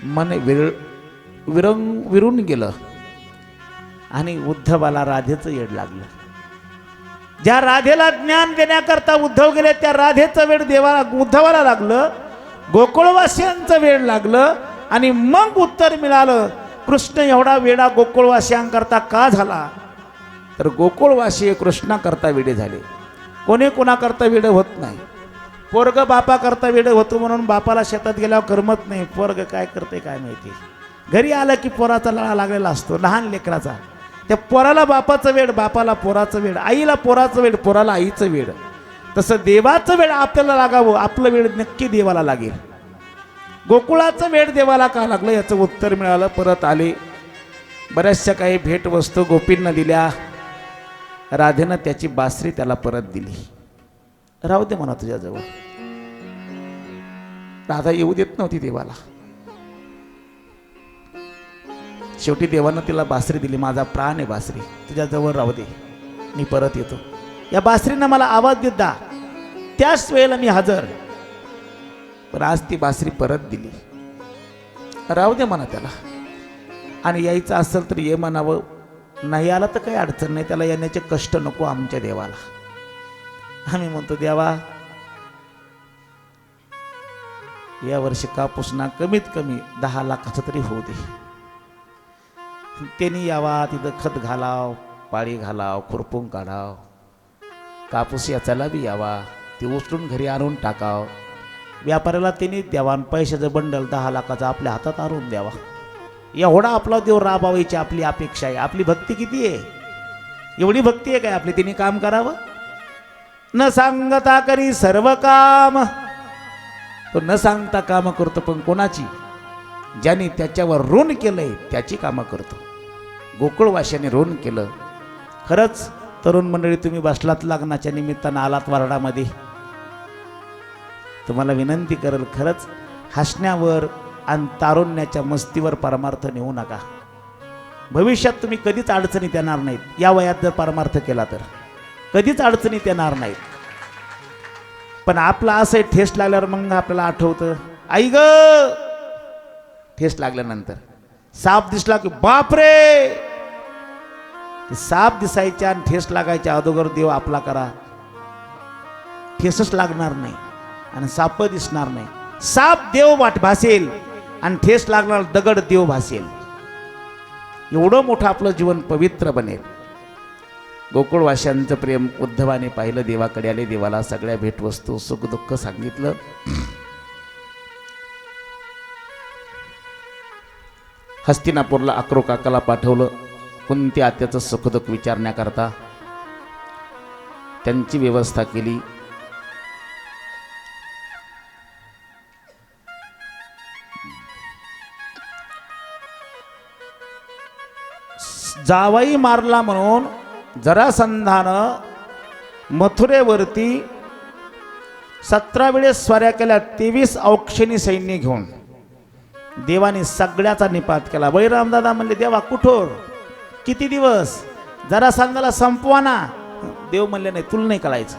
मन विरून गेलं, आणि उद्धवाला राधेचं येड लागलं. ज्या राधेला ज्ञान देण्याकरता उद्धव गेले, त्या राधेचं वेळ देवाला, उद्धवाला लागलं. गोकुळवासियांचं वेळ लागलं, आणि मग उत्तर मिळालं, कृष्ण एवढा वेडा गोकुळवासियांकरता का झाला? तर गोकुळवासी कृष्णाकरता वेडे झाले. कोणी कोणाकरता वेडे होत नाही. पोरग बापा करता वेडे होतो म्हणून बापाला शेतात गेल्यावर करमत नाही. पोरग काय करते काय माहिती. घरी आलं की पोराचा लळा लागलेला असतो, लहान लेकराचा. त्या पोराला बापाचं वेड, बापाला पोराचं वेड, आईला पोराचं वेड, पोराला आईचं वेड. तसं देवाचं वेड आपल्याला लागावं. आपलं वेड नक्की देवाला लागेल. गोकुळाचं वेड देवाला का लागलं याचं उत्तर मिळालं. परत आले. बऱ्याचशा काही भेटवस्तू गोपींना दिल्या. राधेनं त्याची बासरी त्याला परत दिली. राहू दे म्हणा तुझ्याजवळ. राधा येऊ देत नव्हती देवाला. शेवटी देवानं तिला बासरी दिली. माझा प्राण आहे बासरी, तुझ्याजवळ राहू दे, मी परत येतो. या बासरीनं मला आवाज देत जा, त्याच वेळेला मी हजर. पण आज ती बासरी परत दिली. राहू दे म्हणा त्याला. आणि यायचं असेल तर ये म्हणावं. नाही आला तर काही अडचण नाही, त्याला येण्याचे कष्ट नको आमच्या देवाला. आम्ही म्हणतो देवा, या वर्षी कापूस ना कमीत कमी 10 लाखाचं तरी होऊ दे. त्यांनी यावा, तिथं खत घालाव, पाळी घालाव, खुरपून काढाव, कापूस याचाला बी यावा, ती उचलून घरी आणून टाकाव, व्यापाऱ्याला त्यांनी द्यावा आणि पैशाचं बंडल 10 लाखाचा आपल्या हातात आणून द्यावा. एवढा आपला देव राबावायची आपली अपेक्षा आहे. आपली भक्ती किती आहे? एवढी भक्ती आहे काय आपली? तिने काम करावं. न सांगता करी सर्व काम, तो न सांगता काम करतो. पण कोणाची? ज्याने त्याच्यावर ऋण केलंय त्याची कामं करतो. गोकुळवाशाने ऋण केलं. खरंच तरुण मंडळी, तुम्ही बसलात लग्नाच्या निमित्तानं आलात वार्डामध्ये, तुम्हाला विनंती करेल, खरंच हसण्यावर आणि तारुण्याच्या मस्तीवर परमार्थ नेऊ नका. भविष्यात तुम्ही कधीच अडचणीत येणार नाहीत. या वयात जर परमार्थ केला तर कधीच अडचणीत येणार नाहीत. पण आपला असं ठेस लागल्यावर मग आपल्याला आठवतं, आई ग, ठेस लागल्यानंतर साप दिसला की बापरे, साप दिसायच्या आणि ठेस लागायच्या अगोदर देव आपला करा, ठेसच लागणार नाही आणि साप दिसणार नाही. साप देव वाट भासेल आणि ठेस लागणार दगड देव भासेल. एवढं मोठं आपलं जीवन पवित्र बनेल. गोकुळवाशांचं प्रेम उद्धवाने पाहिलं, देवाकडे आले, देवाला सगळ्या भेटवस्तू सुख दुःख सांगितलं. हस्तिनापूरला अक्रो काकाला पाठवलं, कुंती आत्याचं सुखदुःख विचारण्याकरता. त्यांची व्यवस्था केली. जावाई मारला म्हणून जरासंधानं मथुरेवरती 17 वेळेस स्वाऱ्या केल्या, 23 औक्षणी सैन्य घेऊन. देवाने सगळ्याचा निपात केला. बळीराम दादा म्हणले, देवा कुठोर, किती दिवस, जरासंधाला संपवा ना. देव म्हणले, नाही, तुला नाही करायचं.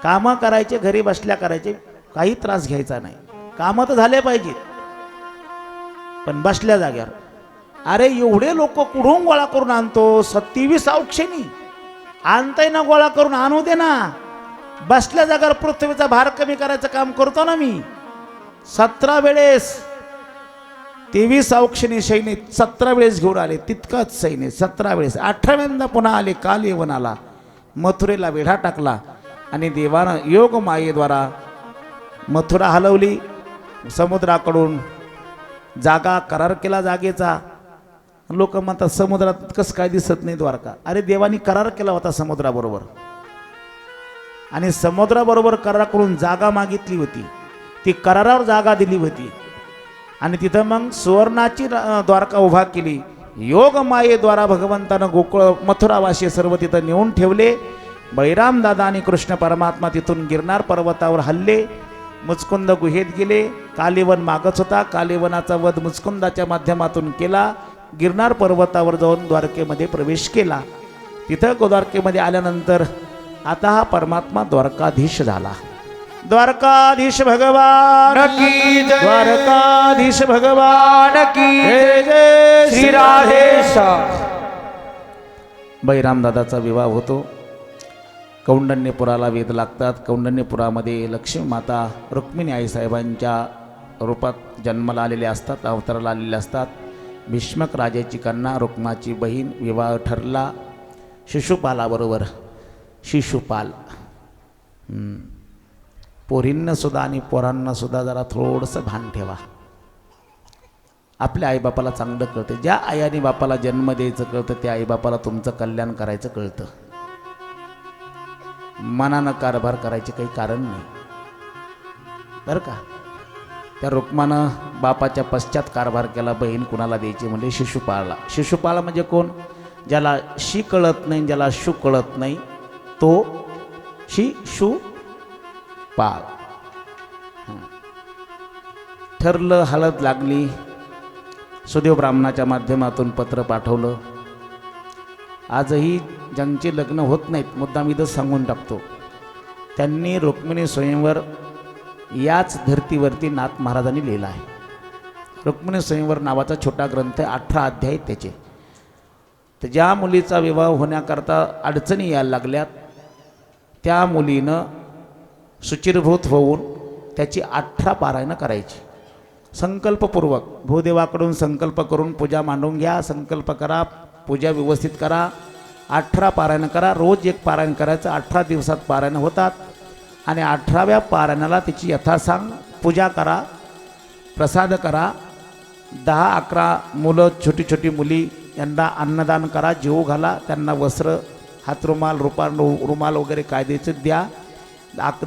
कामं करायचे, घरी बसल्या करायचे, काही त्रास घ्यायचा नाही. कामं तर झाले पाहिजेत, पण बसल्या जाग्यावर. अरे एवढे लोक कुठून गोळा करून आणतो? 27 औक्षणी आणताय ना, गोळा करून आणू दे ना. बसल्या जागावर पृथ्वीचा भार कमी करायचं काम करतो ना मी. 17 वेळेस 23 औक्षणी सैन्य 17 वेळेस घेऊन आले. तितकंच सैन्य 17 वेळेस. 18व्यांदा पुन्हा आले. काल यवनाला मथुरेला वेढा टाकला आणि देवानं योग मायेद्वारा मथुरा हलवली. समुद्राकडून जागा करार केला जागेचा. लोक म्हणतात समुद्रात कसं काय दिसत नाही द्वारका. अरे देवानी करार केला होता समुद्राबरोबर, आणि समुद्राबरोबर करार करून जागा मागितली होती. ती करारावर जागा दिली होती आणि तिथं मग सुवर्णाची द्वारका उभा केली. योग मायेद्वारा भगवंतानं गोकुळ मथुरावासी सर्व तिथं नेऊन ठेवले. बळीराम दादा आणि कृष्ण परमात्मा तिथून गिरनार पर्वतावर हल्ले. मुचकुंद गुहेत गेले. कालेवन मागच होता. कालेवनाचा वध मुचकुंदाच्या माध्यमातून केला. गिरनार पर्वतावर जाऊन द्वारकेमध्ये प्रवेश केला. तिथं द्वारकेमध्ये आल्यानंतर आता हा परमात्मा द्वारकाधीश झाला. द्वारकाधीश भगवान की जय. द्वारकाधीश भगवान की जय जय श्री राधेश. बळीराम दादाचा विवाह होतो. कौंडण्यपुराला वेद लागतात. कौंडण्यपुरामध्ये लक्ष्मी माता रुक्मिणी आईसाहेबांच्या रूपात जन्माला आलेले असतात, अवताराला आलेले असतात. भीष्मक राजाची कन्या रुक्माची बहीण, विवाह ठरला शिशुपालाबरोबर. शिशुपाल पोरींना सुद्धा आणि पोरांना सुद्धा जरा थोडंसं भान ठेवा. आपल्या आईबापाला चांगलं कळतं. ज्या आई आणि बापाला जन्म द्यायचं कळतं त्या आईबापाला तुमचं कल्याण करायचं कळतं. मनानं कारभार करायचे काही कारण नाही बरं का. त्या रुक्मानं बापाच्या पश्चात कारभार केला. बहीण कुणाला द्यायची म्हणजे शिशुपाळला. शिशुपाळ म्हणजे कोण? ज्याला शी कळत नाही, ज्याला शू कळत नाही, तो शिशुपाळ. ठरलं, हळद लागली. सुदेव ब्राह्मणाच्या माध्यमातून पत्र पाठवलं. आजही ज्यांचे लग्न होत नाहीत, मुद्दाम इथंच सांगून टाकतो, त्यांनी रुक्मिणी स्वयंवर याच धर्तीवरती नाथ महाराजांनी लिहिला आहे. रुक्मिणी स्वयंवर नावाचा छोटा ग्रंथ आहे. 18 अध्याय आहेत त्याचे. तर ज्या मुलीचा विवाह होण्याकरता अडचणी यायला लागल्यात त्या मुलीनं शुचिरभूत होऊन त्याची 18 पारायणं करायची. संकल्पपूर्वक भूदेवाकडून संकल्प करून पूजा मांडून घ्या. संकल्प करा, पूजा व्यवस्थित करा. 18 पारायण करा. रोज एक पारायण करायचं. 18 दिवसात पारायण होतात. आणि 18व्या पारायणाला तिची यथासांग पूजा करा, प्रसाद करा. 10-11 मुलं, छोटी छोटी मुली यांना अन्नदान करा, जेवू घाला. त्यांना वस्त्र, हातरुमाल, रुमाल वगैरे काय द्यायचं द्या.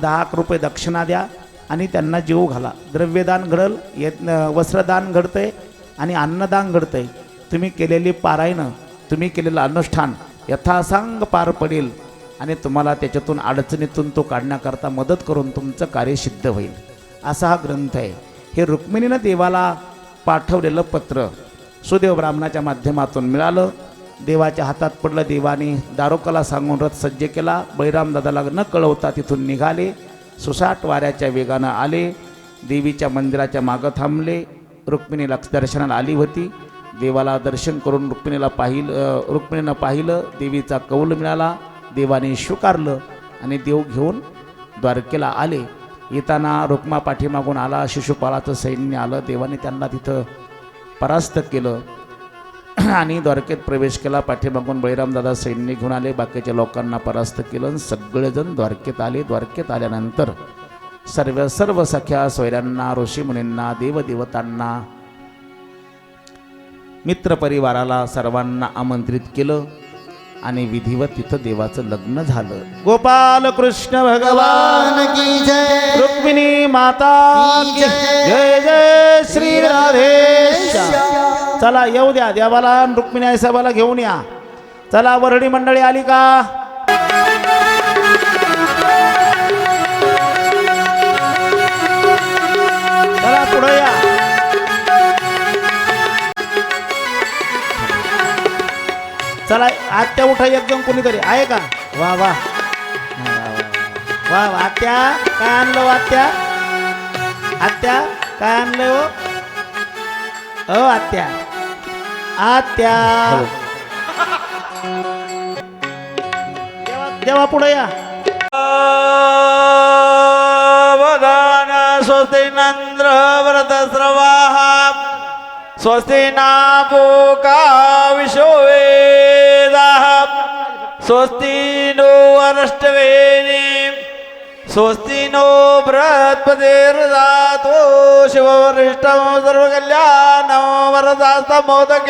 10 रुपये दक्षिणा द्या आणि त्यांना जेवू घाला. द्रव्यदान घडल, वस्त्रदान घडतंय आणि अन्नदान घडतंय. तुम्ही केलेली पारायणं, तुम्ही केलेलं अनुष्ठान यथासांग पार पडेल आणि तुम्हाला त्याच्यातून अडचणीतून तो काढण्याकरता मदत करून तुमचं कार्य सिद्ध होईल. असा हा ग्रंथ आहे. हे रुक्मिणीनं देवाला पाठवलेलं पत्र सुदेव ब्राह्मणाच्या माध्यमातून मिळालं. देवाच्या हातात पडलं. देवाने दारोकाला सांगून रथ सज्ज केला. बळीराम दादाला न कळवता तिथून निघाले. सुसाट वाऱ्याच्या वेगानं आले. देवीच्या मंदिराच्या मागं थांबले. रुक्मिणी दर्शनाला आली होती. देवाला दर्शन करून रुक्मिणीनं पाहिलं. देवीचा कौल मिळाला. देवाने स्वीकारलं आणि देव घेऊन द्वारकेला आले. येताना रुक्मा पाठीमागून आला. शिशुपालाचं सैन्य आलं. देवाने त्यांना तिथं परास्त केलं आणि द्वारकेत प्रवेश केला. पाठीमागून बळीराम दादा सैन्य घेऊन आले. बाकीच्या लोकांना परास्त केलं आणि सगळेजण द्वारकेत आले. द्वारकेत आल्यानंतर सर्व सख्या सोयऱ्यांना, ऋषीमुनींना, देवदेवतांना, मित्रपरिवाराला सर्वांना आमंत्रित केलं आणि विधिवत तिथं देवाचं लग्न झालं. गोपाल कृष्ण भगवान की जय. रुक्मिणी माता की जय. जय श्री राधेश्याम. चला येऊ द्या देवाला. रुक्मिणी आई साहेबाला घेऊन या. चला वरडी मंडळी आली का? चला पुढे या. चला आत्या उठा एकदम. कोणीतरी आहे का? वा वा वा वा. आत्या काय आणलं? आत्या आत्या काय आणलं हो? हो आत्या. आत्या देवा पुढे या. वदान स्वस्ति नंद्र व्रत स्रवाः स्वस्ति नापूका विश्ववेदाः स्वस्ति नो अनष्टवेदी स्वस्ति नो बृहस्पतिर्दधातु शिववरिष्ठं सर्वकल्याणं वरदास्तमोदकेन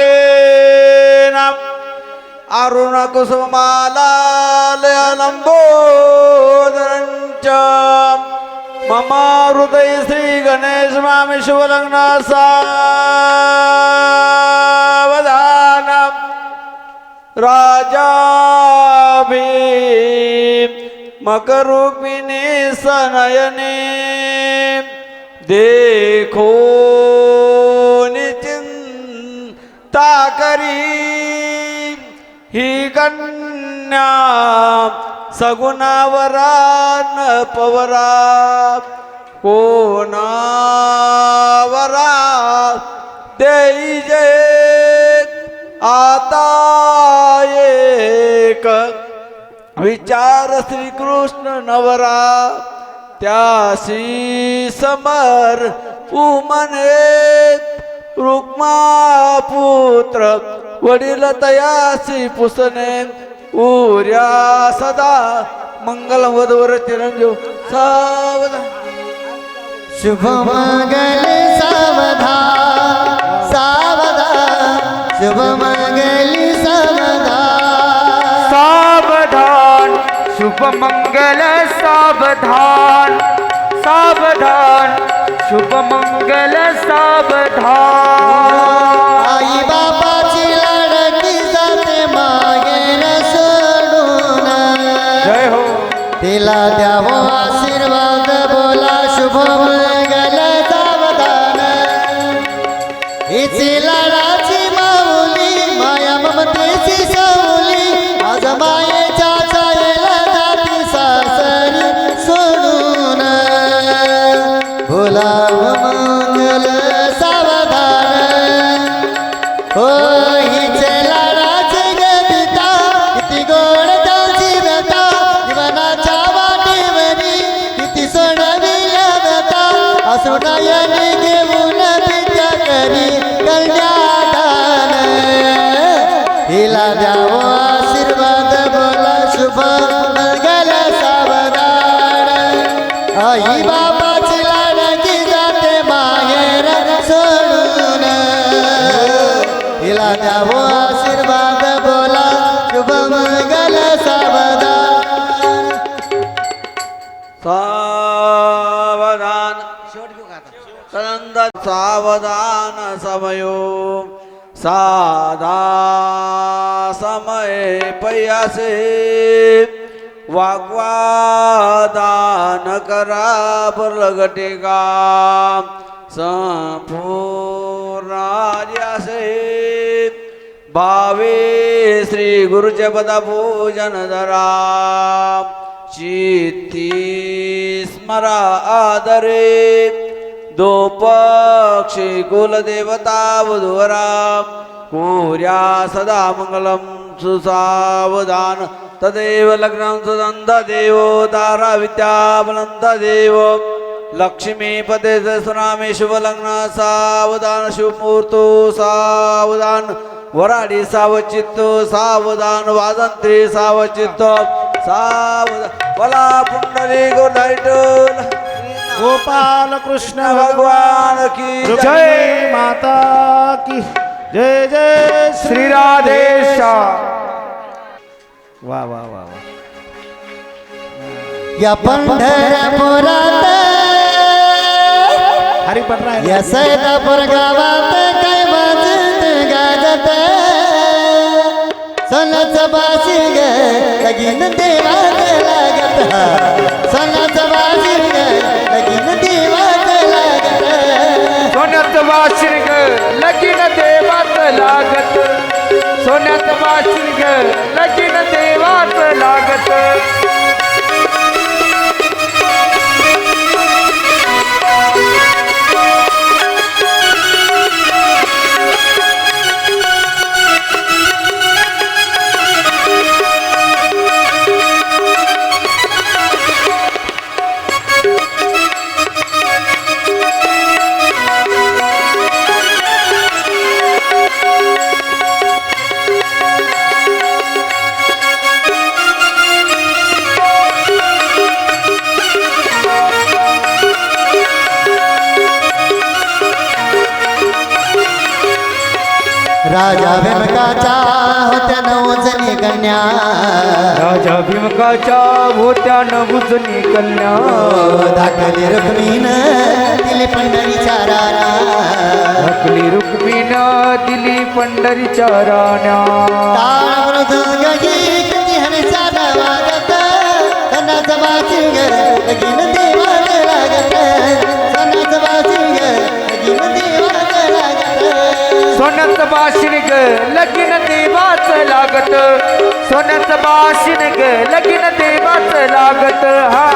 अरुणकुसुमालालयलम्बोदरं च मम हृदय श्री गणेश स्वामी शिवलग्न सावधान राजाभि मकरुक्मिणी सनयने देखो निचिंता करी ही कन्या सगुणावरा न पवरा कोणावरा देई जे आता एक विचार श्रीकृष्ण नवरा त्यासी समर उमने रुक्मा पुत्र वडील तयासी पुसने उर्या सदा मंगल वधवर चिरंजीव सावधान. शुभ मंगल सावधान सावधान. शुभ मंगल सावधान सावधान. शुभ मंगल सावधान सावधान. शुभ मंगल सावधान. आई बापाची लाडकी जाते मागे न सोडून. जय हो. तिला द्यावो आशीर्वाद बोला शुभ मंगल सावधान. हिची लाडाची माऊली माया ममतेची सावली आज मायेच्या छायेला जाती सासरी सोडून. बोला मंगल सावधान. हो हिचे लाडाचे गीता किती गोड त्याची व्यथा जीवनाच्या वाटेवरी किती सोडविल्या व्यथा असुनयनी घेऊन विद्या करी कन्यादान. हिला द्यावो आशीर्वाद शुभ मंगल सावधान आई बाबाची लाडकी जाते माहेर सोडून तिला द्यावो आशीर्वाद बोला शुभ मंगल सावधान सावधान सनंद सावधान समयो साधा समय पयासे वाग्वादान करा प्रगटे का संपूर्णार्यासे भावे श्री गुरुचे पदा पूजन धरा चित्ती स्मरा आदरे दो पक्षी कुलदेवता वधूवरा कुर्या सदा मंगलम सुसावधान तदेव लग्नं सुदंत देवो तारा विद्याबलंत देवो लक्ष्मीपते सुनामे शुभ लग्न सावधान शुभमुहूर्तो सावधान वराडी सावचित्तो सावधान वादंत्री सावचित्तो सावधान वला पुंडली गोलाइटोल गोपाल कृष्ण भगवान की जय माता की जय जय श्री राधेशा वा वा वा वा या पंढरपुरात हरी पटरा या सैदापूर गावात काय वाजत गाजत सणाचं बाजी ग लगीन देवात लागत सणाचं बाजी ग लगीन देवात लागत सोन्यात वाशिंग लगीन देवात लागत सोन्यात वाशिंग लगीन देवात लागत राजा भीमकाच्या होत्या नवजनी कन्या राजा भीमकाच्या होत्या नवजनी कन्या दाखली रुक्मीन दिली पंढरीच्या राणा नकली रुक्मीन दिली पंढरीच्या राण्या टाळ मृदुंगी किती हरीचा वागत सणाचं बाजिंग लगीन देवात लागत सणाचं बाजिंग लगीन देवात लागत सोन्यात बाशिंग लगीन देवाच लागत सोन्यात बाशिंग लगीन देवाच लागत हा